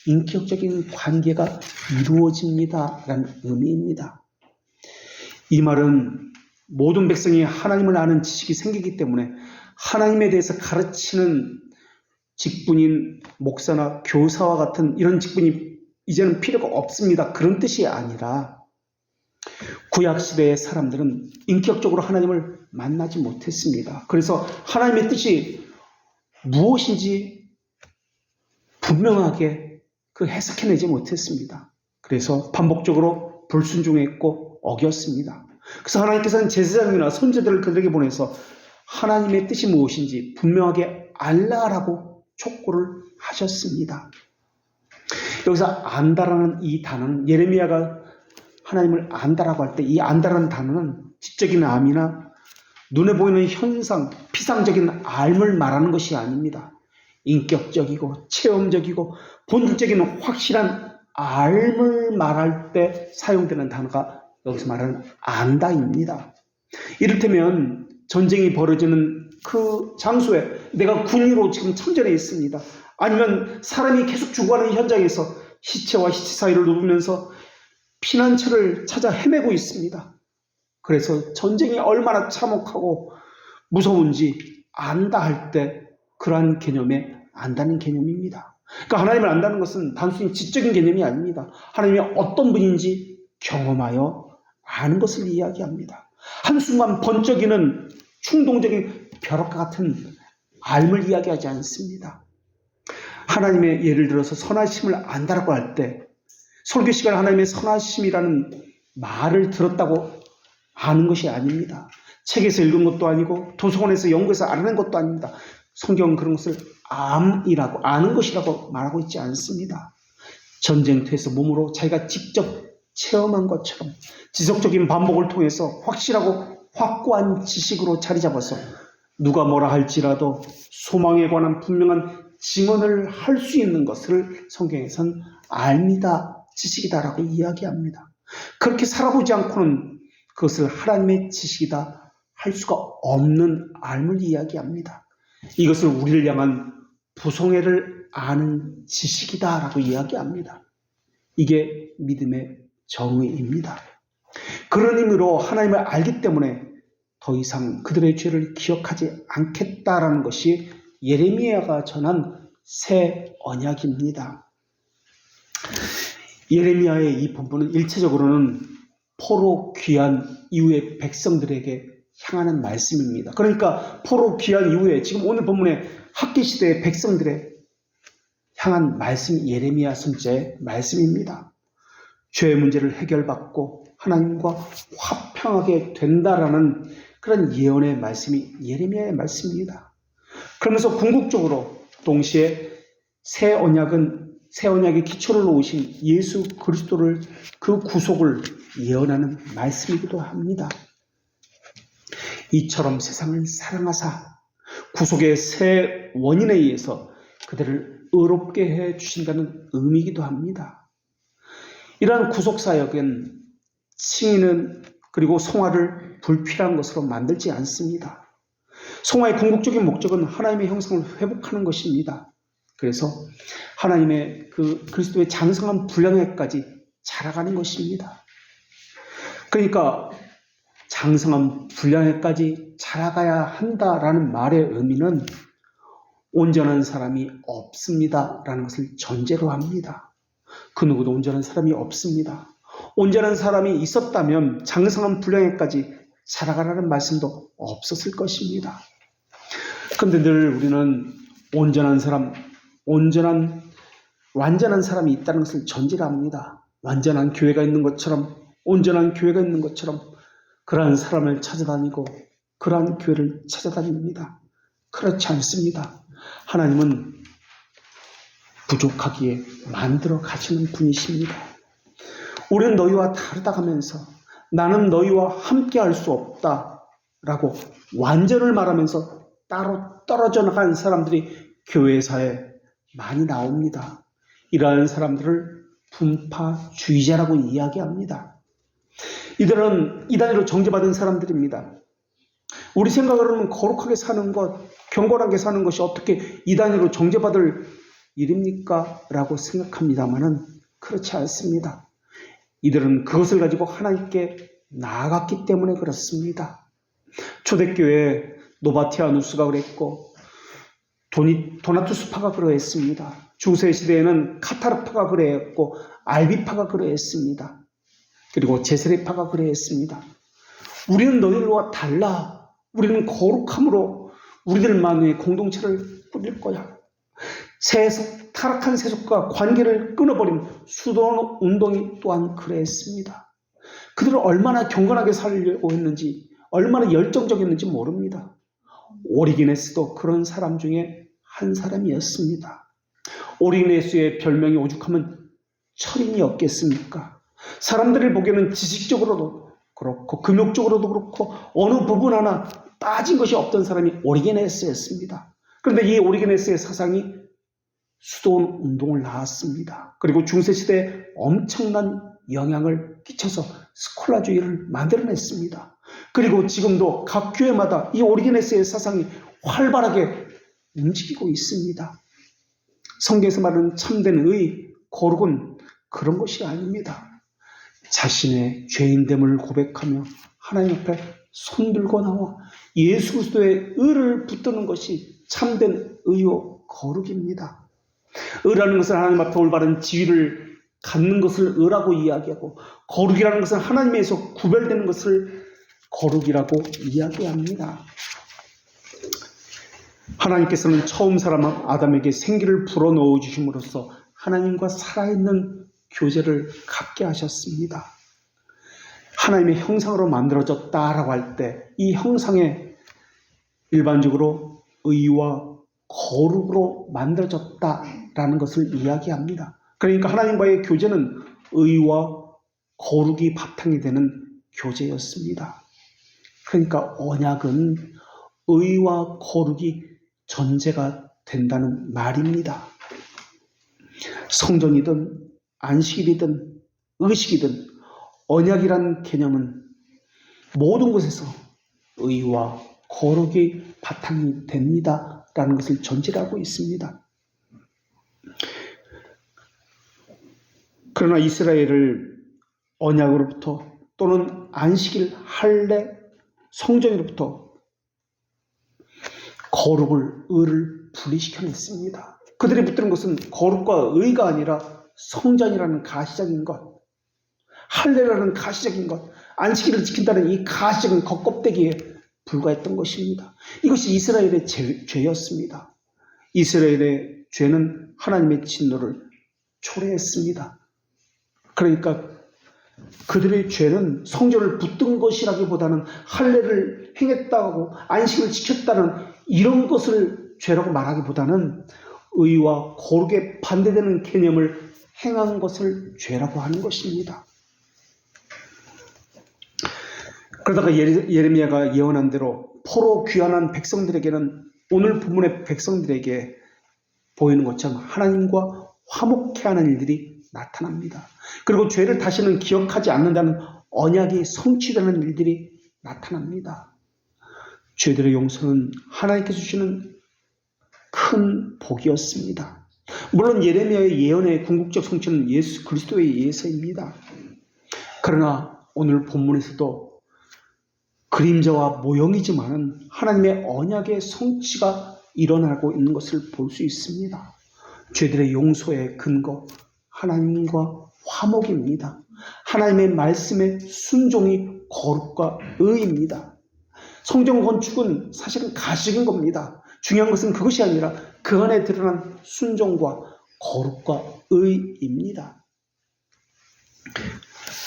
인격적인 관계가 이루어집니다라는 의미입니다. 이 말은 모든 백성이 하나님을 아는 지식이 생기기 때문에 하나님에 대해서 가르치는 직분인 목사나 교사와 같은 이런 직분이 이제는 필요가 없습니다. 그런 뜻이 아니라 구약시대의 사람들은 인격적으로 하나님을 만나지 못했습니다. 그래서 하나님의 뜻이 무엇인지 분명하게 해석해내지 못했습니다. 그래서 반복적으로 불순종했고 어겼습니다. 그래서 하나님께서는 제사장이나 선지자들을 그들에게 보내서 하나님의 뜻이 무엇인지 분명하게 알라라고 촉구를 하셨습니다. 여기서 안다라는 이 단어는 예레미야가 하나님을 안다라고 할 때 이 안다라는 단어는 지적인 암이나 눈에 보이는 현상, 피상적인 알을 말하는 것이 아닙니다. 인격적이고 체험적이고 본질적인 확실한 알을 말할 때 사용되는 단어가 여기서 말하는 안다입니다. 이를테면 전쟁이 벌어지는 그 장소에 내가 군의로 지금 참전해 있습니다. 아니면 사람이 계속 죽어가는 현장에서 시체와 시체 사이를 누르면서 피난처를 찾아 헤매고 있습니다. 그래서 전쟁이 얼마나 참혹하고 무서운지 안다 할 때 그러한 개념에 안다는 개념입니다. 그러니까 하나님을 안다는 것은 단순히 지적인 개념이 아닙니다. 하나님이 어떤 분인지 경험하여 아는 것을 이야기합니다. 한순간 번쩍이는 충동적인 벼락과 같은 알을 이야기하지 않습니다. 하나님의 예를 들어서 선하심을 안다라고 할 때 설교 시간에 하나님의 선하심이라는 말을 들었다고 아는 것이 아닙니다. 책에서 읽은 것도 아니고 도서관에서 연구해서 알아낸 것도 아닙니다. 성경은 그런 것을 암이라고 아는 것이라고 말하고 있지 않습니다. 전쟁터에서 몸으로 자기가 직접 체험한 것처럼 지속적인 반복을 통해서 확실하고 확고한 지식으로 자리 잡아서 누가 뭐라 할지라도 소망에 관한 분명한 증언을 할 수 있는 것을 성경에선 알미다, 지식이다라고 이야기합니다. 그렇게 살아보지 않고는 그것을 하나님의 지식이다 할 수가 없는 알을 이야기합니다. 이것을 우리를 향한 부성애를 아는 지식이다라고 이야기합니다. 이게 믿음의 정의입니다. 그런 의미로 하나님을 알기 때문에 더 이상 그들의 죄를 기억하지 않겠다라는 것이 예레미야가 전한 새 언약입니다. 예레미야의 이 본문은 일체적으로는 포로 귀환 이후의 백성들에게 향하는 말씀입니다. 그러니까 포로 귀환 이후에 지금 오늘 본문의 학기시대의 백성들에 향한 말씀이 예레미야 선지자의 말씀입니다. 죄의 문제를 해결받고 하나님과 화평하게 된다라는 그런 예언의 말씀이 예레미야의 말씀입니다. 그러면서 궁극적으로 동시에 새 언약의 기초를 놓으신 예수 그리스도를 그 구속을 예언하는 말씀이기도 합니다. 이처럼 세상을 사랑하사 구속의 새 원인에 의해서 그들을 의롭게 해 주신다는 의미이기도 합니다. 이러한 구속사역은 칭의는 그리고 송아를 불필요한 것으로 만들지 않습니다. 송아의 궁극적인 목적은 하나님의 형상을 회복하는 것입니다. 그래서 하나님의 그리스도의 장성한 분량에까지 자라가는 것입니다. 그러니까 장성한 분량에까지 자라가야 한다라는 말의 의미는 온전한 사람이 없습니다라는 것을 전제로 합니다. 그 누구도 온전한 사람이 없습니다. 온전한 사람이 있었다면 장성한 분량에까지 자라가라는 말씀도 없었을 것입니다. 그런데 늘 우리는 온전한 사람, 완전한 사람이 있다는 것을 전제로 합니다. 완전한 교회가 있는 것처럼, 온전한 교회가 있는 것처럼 그러한 사람을 찾아다니고 그러한 교회를 찾아다닙니다. 그렇지 않습니다. 하나님은 부족하기에 만들어 가시는 분이십니다. 우리는 너희와 다르다 하면서 나는 너희와 함께 할 수 없다라고 완전을 말하면서 따로 떨어져 나간 사람들이 교회사에 많이 나옵니다. 이러한 사람들을 분파주의자라고 이야기합니다. 이들은 이단으로 정죄받은 사람들입니다. 우리 생각으로는 거룩하게 사는 것, 경건하게 사는 것이 어떻게 이단으로 정죄받을 일입니까? 라고 생각합니다마는 그렇지 않습니다. 이들은 그것을 가지고 하나님께 나아갔기 때문에 그렇습니다. 초대교회 노바티아누스가 그랬고 도나투스파가 그러했습니다. 중세시대에는 카타르파가 그러했고 알비파가 그러했습니다. 그리고 제세례파가 그러했습니다. 우리는 너희들과 달라. 우리는 거룩함으로 우리들만의 공동체를 꾸릴 거야. 타락한 세속과 관계를 끊어버린 수도원 운동이 또한 그랬습니다. 그들은 얼마나 경건하게 살려고 했는지, 얼마나 열정적이었는지 모릅니다. 오리게네스도 그런 사람 중에 한 사람이었습니다. 오리게네스의 별명이 오죽하면 철인이었겠습니까? 사람들을 보기에는 지식적으로도 그렇고 금욕적으로도 그렇고 어느 부분 하나 빠진 것이 없던 사람이 오리게네스였습니다. 그런데 이 오리게네스의 사상이 수도원 운동을 낳았습니다. 그리고 중세시대에 엄청난 영향을 끼쳐서 스콜라주의를 만들어냈습니다. 그리고 지금도 각 교회마다 이 오리게네스의 사상이 활발하게 움직이고 있습니다. 성경에서 말하는 참된 의, 거룩은 그런 것이 아닙니다. 자신의 죄인됨을 고백하며 하나님 앞에 손들고 나와 예수 그리스도의 의를 붙드는 것이 참된 의요 거룩입니다. 의라는 것은 하나님 앞에 올바른 지위를 갖는 것을 의라고 이야기하고, 거룩이라는 것은 하나님에서 구별되는 것을 거룩이라고 이야기합니다. 하나님께서는 처음 사람 아담에게 생기를 불어넣어 주심으로써 하나님과 살아있는 교제를 갖게 하셨습니다. 하나님의 형상으로 만들어졌다라고 할 때 이 형상에 일반적으로 의와 거룩으로 만들어졌다라는 것을 이야기합니다. 그러니까 하나님과의 교제는 의와 거룩이 바탕이 되는 교제였습니다. 그러니까 언약은 의와 거룩이 전제가 된다는 말입니다. 성전이든 안식일이든 의식이든 언약이란 개념은 모든 곳에서 의와 거룩이 바탕이 됩니다 라는 것을 전제로 하고 있습니다. 그러나 이스라엘을 언약으로부터 또는 안식일, 할례, 성전으로부터 의를 분리시켜냈습니다. 그들이 붙드는 것은 거룩과 의가 아니라 성전이라는 가시적인 것, 할례라는 가시적인 것, 안식일을 지킨다는 이 가시적인 겉껍데기에 불과했던 것입니다. 이것이 이스라엘의 죄였습니다. 이스라엘의 죄는 하나님의 진노를 초래했습니다. 그러니까 그들의 죄는 성전을 붙든 것이라기보다는 할례를 행했다고 안식을 지켰다는 이런 것을 죄라고 말하기보다는 의와 거룩에 반대되는 개념을 행한 것을 죄라고 하는 것입니다. 그러다가 예레미야가 예언한 대로 포로 귀환한 백성들에게는 오늘 본문의 백성들에게 보이는 것처럼 하나님과 화목해 하는 일들이 나타납니다. 그리고 죄를 다시는 기억하지 않는다는 언약이 성취되는 일들이 나타납니다. 죄들의 용서는 하나님께서 주시는 큰 복이었습니다. 물론 예레미야의 예언의 궁극적 성취는 예수 그리스도의 예서입니다. 그러나 오늘 본문에서도 그림자와 모형이지만 하나님의 언약의 성취가 일어나고 있는 것을 볼 수 있습니다. 죄들의 용서의 근거, 하나님과 화목입니다. 하나님의 말씀의 순종이 거룩과 의입니다. 성전 건축은 사실은 가식인 겁니다. 중요한 것은 그것이 아니라 그 안에 드러난 순종과 거룩과 의입니다.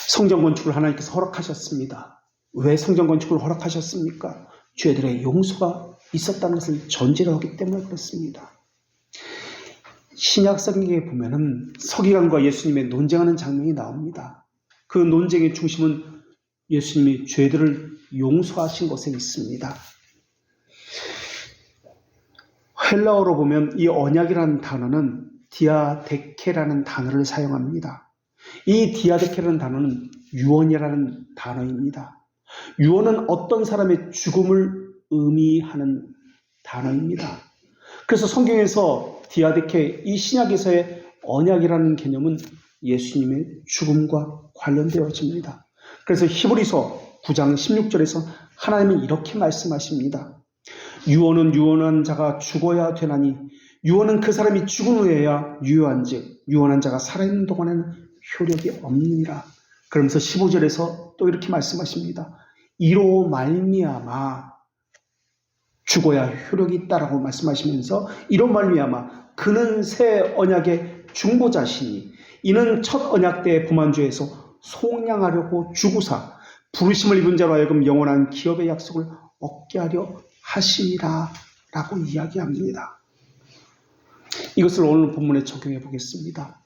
성전 건축을 하나님께서 허락하셨습니다. 왜 성전 건축을 허락하셨습니까? 죄들의 용서가 있었다는 것을 전제로 하기 때문에 그렇습니다. 신약 성경에 보면은 서기관과 예수님의 논쟁하는 장면이 나옵니다. 그 논쟁의 중심은 예수님이 죄들을 용서하신 것에 있습니다. 헬라어로 보면 이 언약이라는 단어는 디아데케라는 단어를 사용합니다. 이 디아데케라는 단어는 유언이라는 단어입니다. 유언은 어떤 사람의 죽음을 의미하는 단어입니다. 그래서 성경에서 디아데케, 이 신약에서의 언약이라는 개념은 예수님의 죽음과 관련되어집니다. 그래서 히브리서 9장 16절에서 하나님은 이렇게 말씀하십니다. 유언은 유언한 자가 죽어야 되나니 유언은 그 사람이 죽은 후에야 유효한즉 유언한 자가 살아있는 동안에는 효력이 없느니라. 그러면서 15절에서 또 이렇게 말씀하십니다. 이로 말미암아 죽어야 효력이 있다라고 말씀하시면서 이로 말미암아 그는 새 언약의 중보자시니 이는 첫 언약 때의 범한죄에서 속량하려고 죽으사 부르심을 입은 자로 하여금 영원한 기업의 약속을 얻게 하려 하시니라 라고 이야기합니다. 이것을 오늘 본문에 적용해 보겠습니다.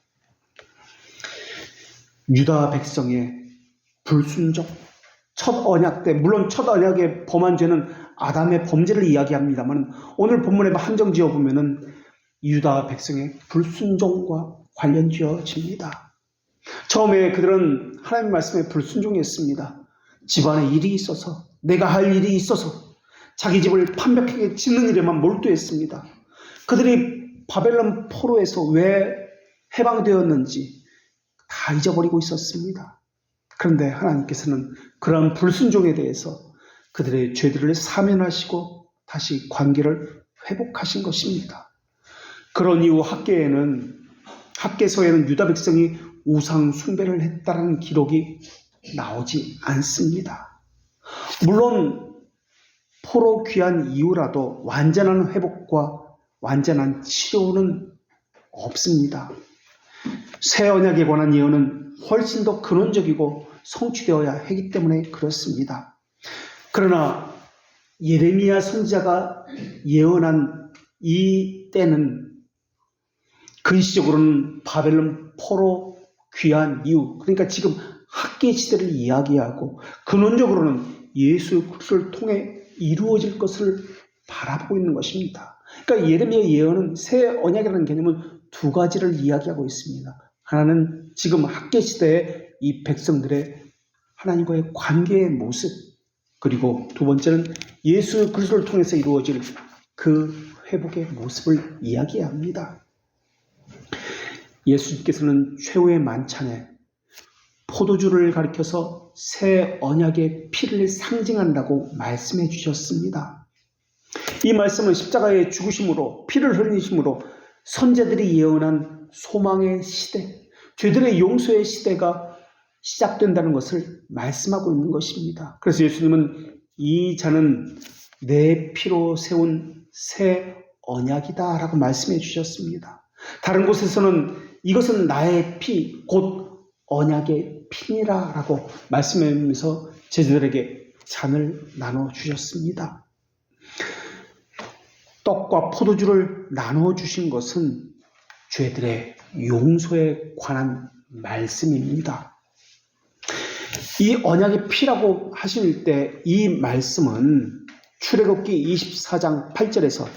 유다 백성의 불순종, 첫 언약 때, 물론 첫 언약의 범한 죄는 아담의 범죄를 이야기합니다만 오늘 본문에 한정 지어보면 유다 백성의 불순종과 관련지어집니다. 처음에 그들은 하나님 말씀에 불순종했습니다. 집안에 일이 있어서, 내가 할 일이 있어서 자기 집을 완벽하게 짓는 일에만 몰두했습니다. 그들이 바벨론 포로에서 왜 해방되었는지 다 잊어버리고 있었습니다. 그런데 하나님께서는 그러한 불순종에 대해서 그들의 죄들을 사면하시고 다시 관계를 회복하신 것입니다. 그런 이후 학개서에는 유다 백성이 우상 숭배를 했다는 기록이 나오지 않습니다. 물론 포로 귀한 이후라도 완전한 회복과 완전한 치료는 없습니다. 새 언약에 관한 예언은 훨씬 더 근원적이고 성취되어야 하기 때문에 그렇습니다. 그러나 예레미야 선지자가 예언한 이 때는 근시적으로는 바벨론 포로 귀환 이후, 그러니까 지금 학계 시대를 이야기하고 근원적으로는 예수 그리스도를 통해 이루어질 것을 바라보고 있는 것입니다. 그러니까 예레미야 예언은 새 언약이라는 개념은 두 가지를 이야기하고 있습니다. 하나는 지금 학계 시대의 이 백성들의 하나님과의 관계의 모습, 그리고 두 번째는 예수 그리스도를 통해서 이루어질 그 회복의 모습을 이야기합니다. 예수님께서는 최후의 만찬에 포도주를 가리켜서 새 언약의 피를 상징한다고 말씀해 주셨습니다. 이 말씀은 십자가의 죽으심으로, 피를 흘리심으로 선제들이 예언한 소망의 시대, 죄들의 용서의 시대가 시작된다는 것을 말씀하고 있는 것입니다. 그래서 예수님은 이 잔은 내 피로 세운 새 언약이다 라고 말씀해 주셨습니다. 다른 곳에서는 이것은 나의 피, 곧 언약의 피니라 라고 말씀하면서 제자들에게 잔을 나눠주셨습니다. 떡과 포도주를 나눠주신 것은 죄들의 용서에 관한 말씀입니다. 이 언약의 피라고 하실 때 이 말씀은 출애굽기 24장 8절에서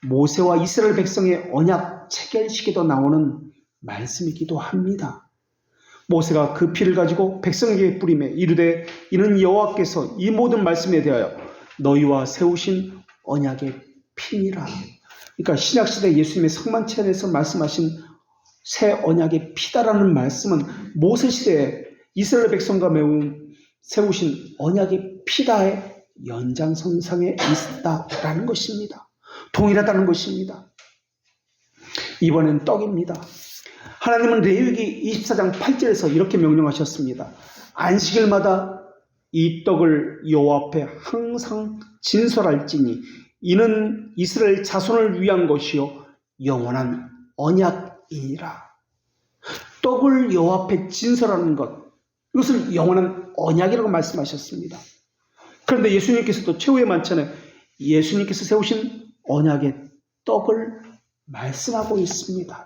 모세와 이스라엘 백성의 언약 체결식에도 나오는 말씀이기도 합니다. 모세가 그 피를 가지고 백성에게 뿌리매 이르되 이는 여호와께서 이 모든 말씀에 대하여 너희와 세우신 언약의 피니라. 그러니까 신약시대 예수님의 성만찬에서 말씀하신 새 언약의 피다라는 말씀은 모세시대에 이스라엘 백성과 세우신 언약의 피다의 연장선상에 있다라는 것입니다. 동일하다는 것입니다. 이번엔 떡입니다. 하나님은 레위기 24장 8절에서 이렇게 명령하셨습니다. 안식일마다 이 떡을 여호와 앞에 항상 진설할지니 이는 이스라엘 자손을 위한 것이요 영원한 언약이니라. 떡을 여호와 앞에 진설하는 것, 이것을 영원한 언약이라고 말씀하셨습니다. 그런데 예수님께서도 최후의 만찬에 예수님께서 세우신 언약의 떡을 말씀하고 있습니다.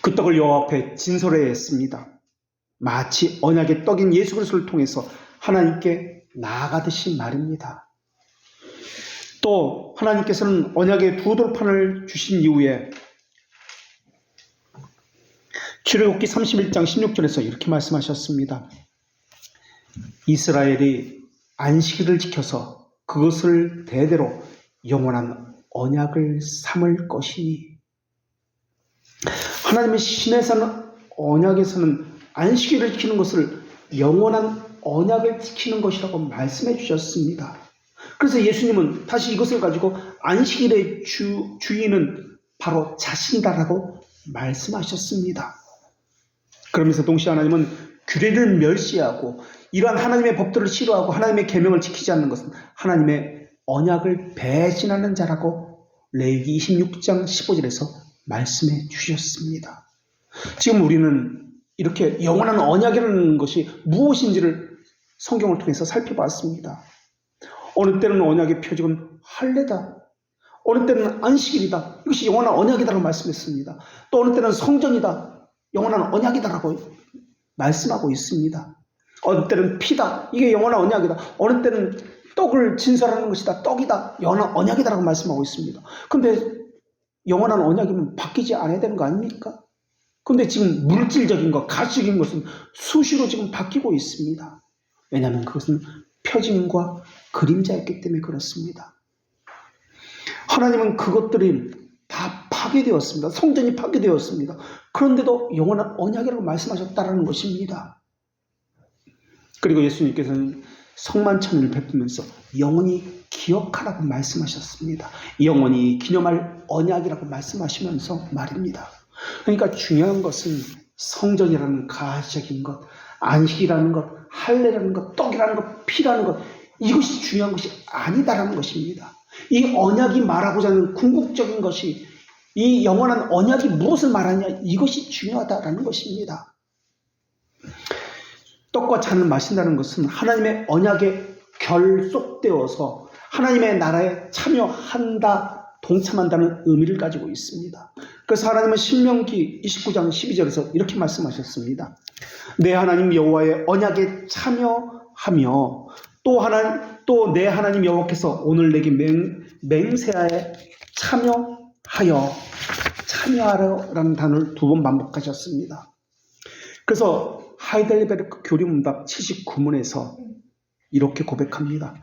그 떡을 여호와 앞에 진설해야 했습니다. 마치 언약의 떡인 예수 그리스도를 통해서 하나님께 나아가듯이 말입니다. 또 하나님께서는 언약의 두 돌판을 주신 이후에 출애굽기 31장 16절에서 이렇게 말씀하셨습니다. 이스라엘이 안식일을 지켜서 그것을 대대로 영원한 언약을 삼을 것이니, 하나님의 신에서는 언약에서는 안식일을 지키는 것을 영원한 언약을 지키는 것이라고 말씀해 주셨습니다. 그래서 예수님은 다시 이것을 가지고 안식일의 주인은 바로 자신이다라고 말씀하셨습니다. 그러면서 동시에 하나님은 규례를 멸시하고 이러한 하나님의 법들을 싫어하고 하나님의 계명을 지키지 않는 것은 하나님의 언약을 배신하는 자라고 레위기 26장 15절에서 말씀해 주셨습니다. 지금 우리는 이렇게 영원한 언약이라는 것이 무엇인지를 성경을 통해서 살펴봤습니다. 어느 때는 언약의 표적은 할례다. 어느 때는 안식일이다. 이것이 영원한 언약이다라고 말씀했습니다. 또 어느 때는 성전이다. 영원한 언약이다라고 말씀하고 있습니다. 어느 때는 피다. 이게 영원한 언약이다. 어느 때는 떡을 진설하는 것이다. 떡이다. 영원한 언약이다라고 말씀하고 있습니다. 근데 영원한 언약이면 바뀌지 않아야 되는 거 아닙니까? 근데 지금 물질적인 것, 가시적인 것은 수시로 지금 바뀌고 있습니다. 왜냐하면 그것은 표징과 그림자였기 때문에 그렇습니다. 하나님은 그것들이 다 파괴되었습니다. 성전이 파괴되었습니다. 그런데도 영원한 언약이라고 말씀하셨다는 것입니다. 그리고 예수님께서는 성만찬을 베푸면서 영원히 기억하라고 말씀하셨습니다. 영원히 기념할 언약이라고 말씀하시면서 말입니다. 그러니까 중요한 것은 성전이라는 가시적인 것, 안식이라는 것, 할례라는 것, 떡이라는 것, 피라는 것, 이것이 중요한 것이 아니다라는 것입니다. 이 언약이 말하고자 하는 궁극적인 것이, 이 영원한 언약이 무엇을 말하냐, 이것이 중요하다라는 것입니다. 떡과 잔을 마신다는 것은 하나님의 언약에 결속되어서 하나님의 나라에 참여한다, 동참한다는 의미를 가지고 있습니다. 그래서 하나님은 신명기 29장 12절에서 이렇게 말씀하셨습니다. 내 하나님 여호와의 언약에 참여하며 또 내 하나님 여호와께서 오늘 내게 맹세하에 참여하라라는 단어를 두 번 반복하셨습니다. 그래서 하이델베르크 교리문답 79문에서 이렇게 고백합니다.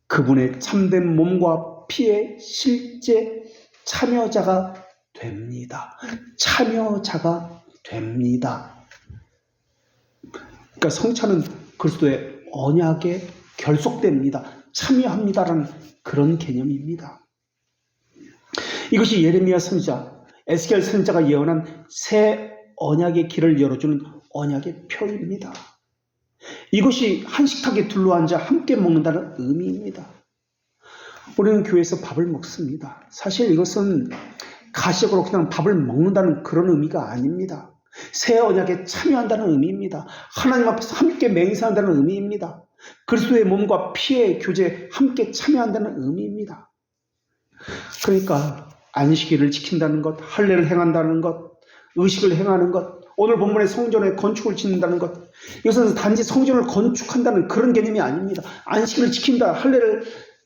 그분의 참된 몸과 피의 실제 참여자가 됩니다. 참여자가 됩니다. 그러니까 성찬은 그리스도의 언약에 결속됩니다. 참여합니다라는 그런 개념입니다. 이것이 예레미야 선지자, 에스겔 선지자가 예언한 새 언약의 길을 열어주는 언약의 표입니다. 이것이 한식탁에 둘러앉아 함께 먹는다는 의미입니다. 우리는 교회에서 밥을 먹습니다. 사실 이것은 가시적으로 그냥 밥을 먹는다는 그런 의미가 아닙니다. 새 언약에 참여한다는 의미입니다. 하나님 앞에서 함께 맹세한다는 의미입니다. 그리스도의 몸과 피의 교제에 함께 참여한다는 의미입니다. 그러니까 안식일을 지킨다는 것, 할례를 행한다는 것, 의식을 행하는 것, 오늘 본문의 성전에 건축을 짓는다는 것, 이것은 단지 성전을 건축한다는 그런 개념이 아닙니다. 안식일을 지킨다, 할례를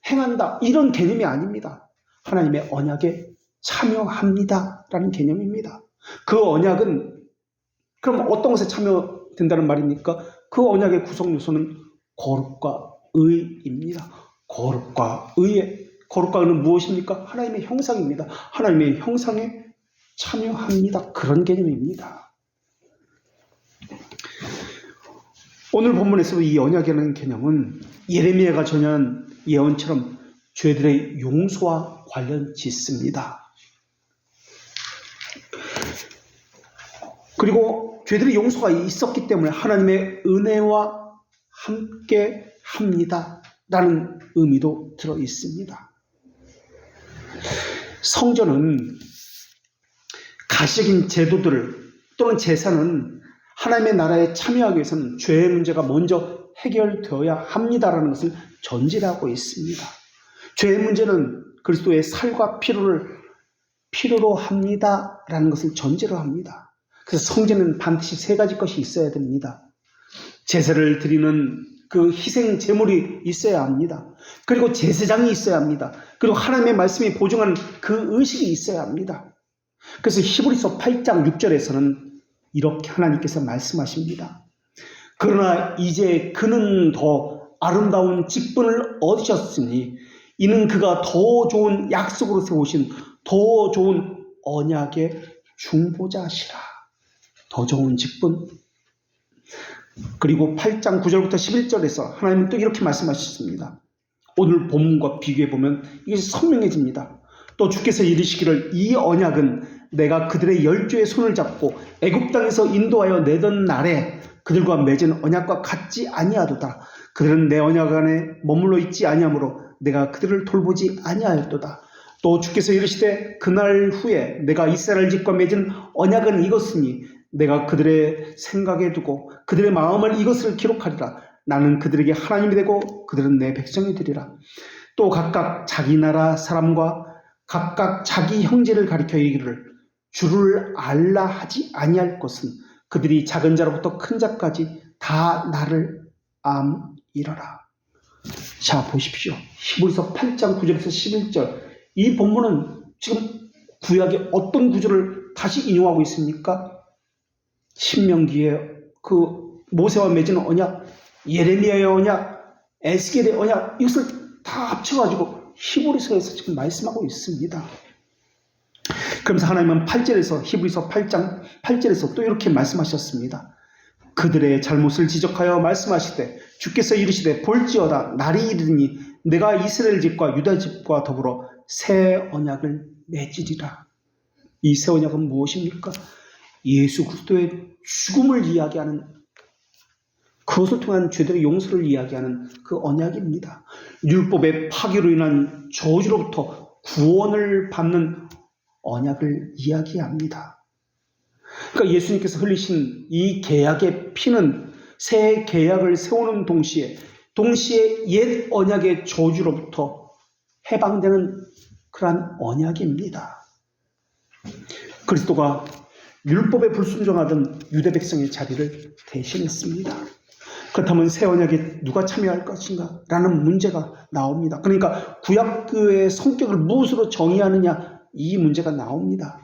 행한다, 이런 개념이 아닙니다. 하나님의 언약에 참여합니다라는 개념입니다. 그 언약은 그럼 어떤 것에 참여된다는 말입니까? 그 언약의 구성 요소는 거룩과 의입니다. 거룩과 의는 무엇입니까? 하나님의 형상입니다. 하나님의 형상에 참여합니다. 그런 개념입니다. 오늘 본문에서 이 언약이라는 개념은 예레미야가 전한 예언처럼 죄들의 용서와 관련 짓습니다. 그리고 죄들의 용서가 있었기 때문에 하나님의 은혜와 함께 합니다. 라는 의미도 들어 있습니다. 성전은 가시적인 제도들 또는 제사는 하나님의 나라에 참여하기 위해서는 죄의 문제가 먼저 해결되어야 합니다라는 것을 전제를 하고 있습니다. 죄의 문제는 그리스도의 살과 필요로 합니다라는 것을 전제로 합니다. 그래서 성전은 반드시 세 가지 것이 있어야 됩니다. 제사를 드리는 그 희생 제물이 있어야 합니다. 그리고 제사장이 있어야 합니다. 그리고 하나님의 말씀이 보증하는 그 의식이 있어야 합니다. 그래서 히브리서 8장 6절에서는 이렇게 하나님께서 말씀하십니다. 그러나 이제 그는 더 아름다운 직분을 얻으셨으니 이는 그가 더 좋은 약속으로 세우신 더 좋은 언약의 중보자시라. 더 좋은 직분. 그리고 8장 9절부터 11절에서 하나님은 또 이렇게 말씀하셨습니다. 오늘 본문과 비교해보면 이게 선명해집니다. 또 주께서 이르시기를 이 언약은 내가 그들의 열조의 손을 잡고 애굽 땅에서 인도하여 내던 날에 그들과 맺은 언약과 같지 아니하도다. 그들은 내 언약 안에 머물러 있지 아니하므로 내가 그들을 돌보지 아니하였도다. 또 주께서 이르시되 그날 후에 내가 이스라엘 집과 맺은 언약은 이것이니 내가 그들의 생각에 두고 그들의 마음을 이것을 기록하리라. 나는 그들에게 하나님이 되고 그들은 내 백성이 되리라. 또 각각 자기 나라 사람과 각각 자기 형제를 가리켜 이르기를 주를 알라 하지 아니할 것은 그들이 작은 자로부터 큰 자까지 다 나를 암이러라. 자, 보십시오. 히브리서 8장 9절에서 11절. 이 본문은 지금 구약의 어떤 구절을 다시 인용하고 있습니까? 신명기의 그 모세와 맺은 언약, 예레미야의 언약, 에스겔의 언약, 이것을 다 합쳐가지고 히브리서에서 지금 말씀하고 있습니다. 그러면서 하나님은 8절에서 히브리서 8장 8절에서 또 이렇게 말씀하셨습니다. 그들의 잘못을 지적하여 말씀하시되 주께서 이르시되 볼지어다 날이 이르니 내가 이스라엘 집과 유다 집과 더불어 새 언약을 맺으리라. 이 새 언약은 무엇입니까? 예수 그리스도의 죽음을 이야기하는, 그것을 통한 죄들의 용서를 이야기하는 그 언약입니다. 율법의 파괴로 인한 저주로부터 구원을 받는 언약을 이야기합니다. 그러니까 예수님께서 흘리신 이 계약의 피는 새 계약을 세우는 동시에 옛 언약의 저주로부터 해방되는 그러한 언약입니다. 그리스도가 율법에 불순종하던 유대 백성의 자리를 대신했습니다. 그렇다면 새 언약에 누가 참여할 것인가? 라는 문제가 나옵니다. 그러니까 구약교회의 성격을 무엇으로 정의하느냐? 이 문제가 나옵니다.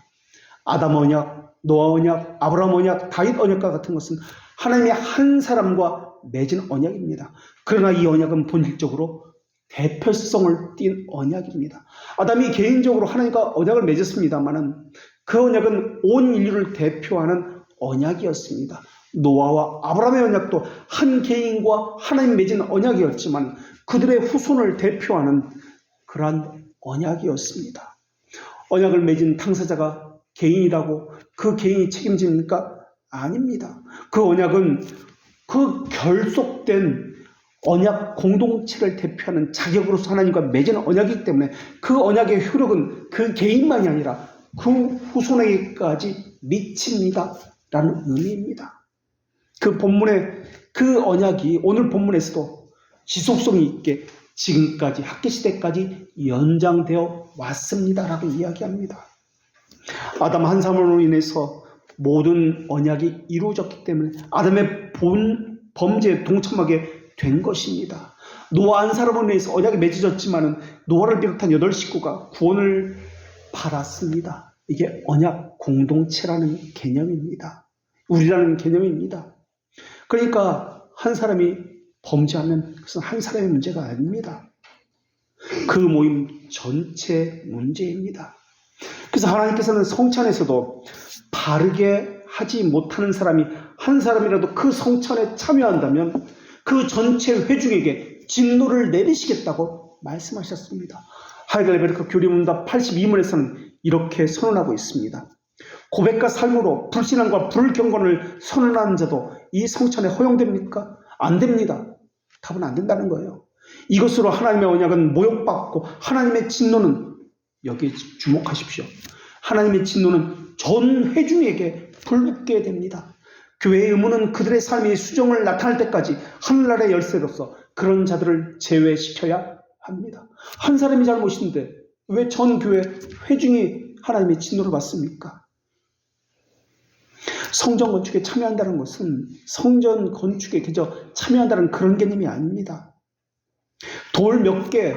아담 언약, 노아 언약, 아브라함 언약, 다윗 언약과 같은 것은 하나님의 한 사람과 맺은 언약입니다. 그러나 이 언약은 본질적으로 대표성을 띈 언약입니다. 아담이 개인적으로 하나님과 언약을 맺었습니다만은 그 언약은 온 인류를 대표하는 언약이었습니다. 노아와 아브라함의 언약도 한 개인과 하나님 맺은 언약이었지만 그들의 후손을 대표하는 그러한 언약이었습니다. 언약을 맺은 당사자가 개인이라고 그 개인이 책임집니까? 아닙니다. 그 언약은 그 결속된 언약 공동체를 대표하는 자격으로서 하나님과 맺은 언약이기 때문에 그 언약의 효력은 그 개인만이 아니라 그 후손에게까지 미칩니다. 라는 의미입니다. 그 본문의 그 언약이 오늘 본문에서도 지속성이 있게 지금까지 학계시대까지 연장되어 왔습니다라고 이야기합니다. 아담 한 사람으로 인해서 모든 언약이 이루어졌기 때문에 아담의 범죄에 동참하게 된 것입니다. 노아 한 사람으로 인해서 언약이 맺어졌지만 노아를 비롯한 8식구가 구원을 받았습니다. 이게 언약 공동체라는 개념입니다. 우리라는 개념입니다. 그러니까 한 사람이 범죄하면 그것은 한 사람의 문제가 아닙니다. 그 모임 전체 문제입니다. 그래서 하나님께서는 성찬에서도 바르게 하지 못하는 사람이 한 사람이라도 그 성찬에 참여한다면 그 전체 회중에게 진노를 내리시겠다고 말씀하셨습니다. 하이델베르크 교리문답 82문에서는 이렇게 선언하고 있습니다. 고백과 삶으로 불신앙과 불경건을 선언하는 자도 이 성찬에 허용됩니까? 안 됩니다. 답은 안 된다는 거예요. 이것으로 하나님의 언약은 모욕받고 하나님의 진노는, 여기에 주목하십시오. 하나님의 진노는 전 회중에게 불붙게 됩니다. 교회의 의무는 그들의 삶이 수정을 나타날 때까지 하늘나라의 열쇠로서 그런 자들을 제외시켜야 합니다. 한 사람이 잘못인데 왜 전 교회 회중이 하나님의 진노를 받습니까? 성전 건축에 참여한다는 것은 성전 건축에 그저 참여한다는 그런 개념이 아닙니다. 돌 몇 개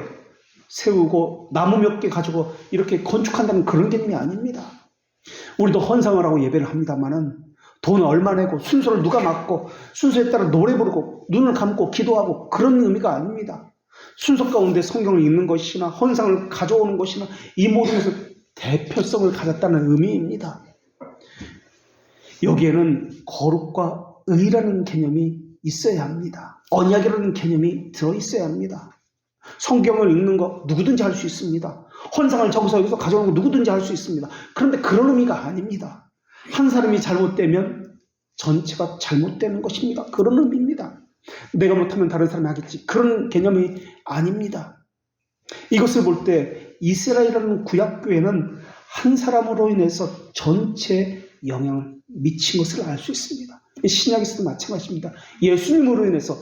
세우고 나무 몇 개 가지고 이렇게 건축한다는 그런 개념이 아닙니다. 우리도 헌상을 하고 예배를 합니다만은 돈 얼마 내고 순서를 누가 맡고 순서에 따라 노래 부르고 눈을 감고 기도하고 그런 의미가 아닙니다. 순서 가운데 성경을 읽는 것이나 헌상을 가져오는 것이나 이 모든 것은 대표성을 가졌다는 의미입니다. 여기에는 거룩과 의라는 개념이 있어야 합니다. 언약이라는 개념이 들어있어야 합니다. 성경을 읽는 거 누구든지 할 수 있습니다. 헌상을 저기서 여기서 가져오는 거 누구든지 할 수 있습니다. 그런데 그런 의미가 아닙니다. 한 사람이 잘못되면 전체가 잘못되는 것입니다. 그런 의미입니다. 내가 못하면 다른 사람이 하겠지. 그런 개념이 아닙니다. 이것을 볼 때 이스라엘이라는 구약교회는 한 사람으로 인해서 전체 영향을 미친 것을 알 수 있습니다. 신약에서도 마찬가지입니다. 예수님으로 인해서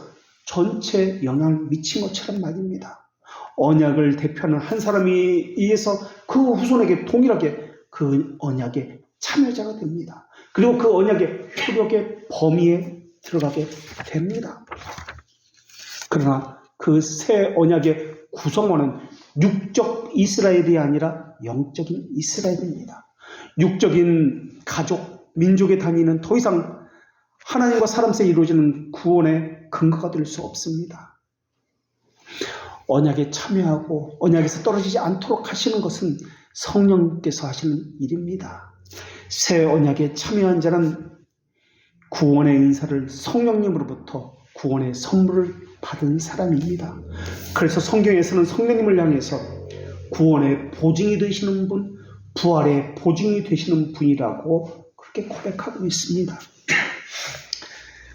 전체 영향을 미친 것처럼 말입니다. 언약을 대표하는 한 사람이 의해서 그 후손에게 동일하게 그 언약의 참여자가 됩니다. 그리고 그 언약의 효력의 범위에 들어가게 됩니다. 그러나 그 새 언약의 구성원은 육적 이스라엘이 아니라 영적인 이스라엘입니다. 육적인 가족, 민족의 단위는 더 이상 하나님과 사람 사이에 이루어지는 구원의 근거가 될 수 없습니다. 언약에 참여하고 언약에서 떨어지지 않도록 하시는 것은 성령께서 하시는 일입니다. 새 언약에 참여한 자는 구원의 은사를 성령님으로부터 구원의 선물을 받은 사람입니다. 그래서 성경에서는 성령님을 향해서 구원의 보증이 되시는 분, 부활의 보증이 되시는 분이라고 그렇게 고백하고 있습니다.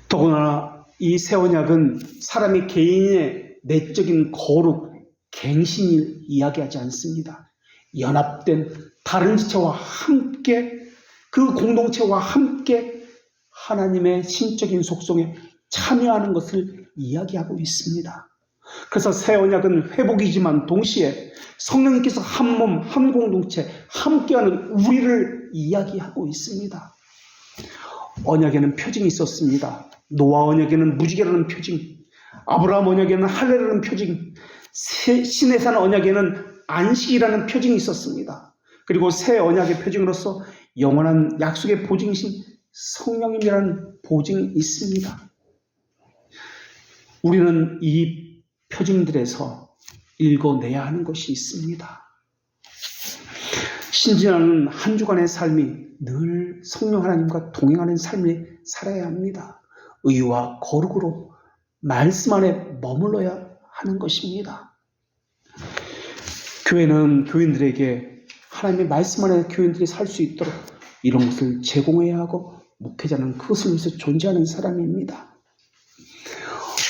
더구나 이 새 언약은 사람이 개인의 내적인 거룩, 갱신을 이야기하지 않습니다. 연합된 다른 지체와 함께 그 공동체와 함께 하나님의 신적인 속성에 참여하는 것을 이야기하고 있습니다. 그래서 새 언약은 회복이지만 동시에 성령님께서 한 몸, 한 공동체, 함께하는 우리를 이야기하고 있습니다. 언약에는 표징이 있었습니다. 노아 언약에는 무지개라는 표징, 아브라함 언약에는 할례라는 표징, 시내산 언약에는 안식이라는 표징이 있었습니다. 그리고 새 언약의 표징으로서 영원한 약속의 보증이신 성령님이라는 보증이 있습니다. 우리는 이 표징들에서 읽어내야 하는 것이 있습니다. 신진하는 한 주간의 삶이 늘 성령 하나님과 동행하는 삶을 살아야 합니다. 의와 거룩으로 말씀 안에 머물러야 하는 것입니다. 교회는 교인들에게 하나님의 말씀 안에 교인들이 살 수 있도록 이런 것을 제공해야 하고 목회자는 그것을 위해서 존재하는 사람입니다.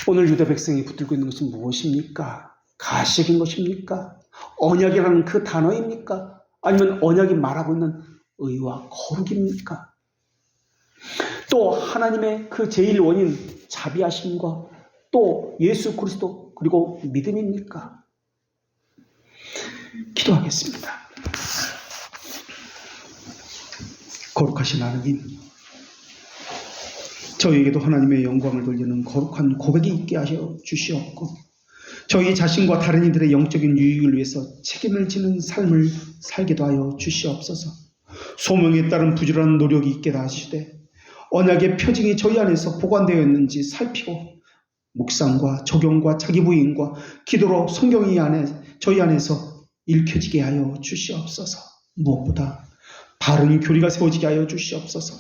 오늘 유다 백성이 붙들고 있는 것은 무엇입니까? 가시적인 것입니까? 언약이라는 그 단어입니까? 아니면 언약이 말하고 있는 의와 거룩입니까? 또 하나님의 그 제일 원인 자비하심과 또 예수 그리스도 그리고 믿음입니까? 기도하겠습니다. 거룩하신 하나님, 저희에게도 하나님의 영광을 돌리는 거룩한 고백이 있게 하셔 주시옵고 저희 자신과 다른 이들의 영적인 유익을 위해서 책임을 지는 삶을 살게도 하여 주시옵소서. 소명에 따른 부지런한 노력이 있게 하시되 언약의 표징이 저희 안에서 보관되어 있는지 살피고 묵상과 적용과 자기 부인과 기도로 성경이 저희 안에서 읽혀지게 하여 주시옵소서. 무엇보다 바른 교리가 세워지게 하여 주시옵소서.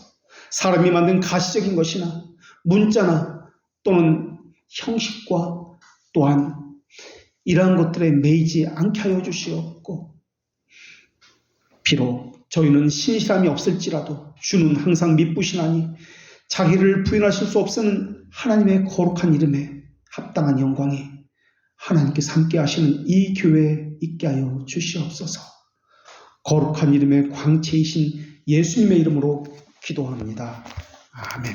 사람이 만든 가시적인 것이나 문자나 또는 형식과 또한 이러한 것들에 매이지 않게 하여 주시옵고, 비록 저희는 신실함이 없을지라도 주는 항상 미쁘시나니 자기를 부인하실 수 없는 하나님의 거룩한 이름에 합당한 영광이 하나님께서 함께 하시는 이 교회에 있게 하여 주시옵소서. 거룩한 이름의 광채이신 예수님의 이름으로 기도합니다. 아멘.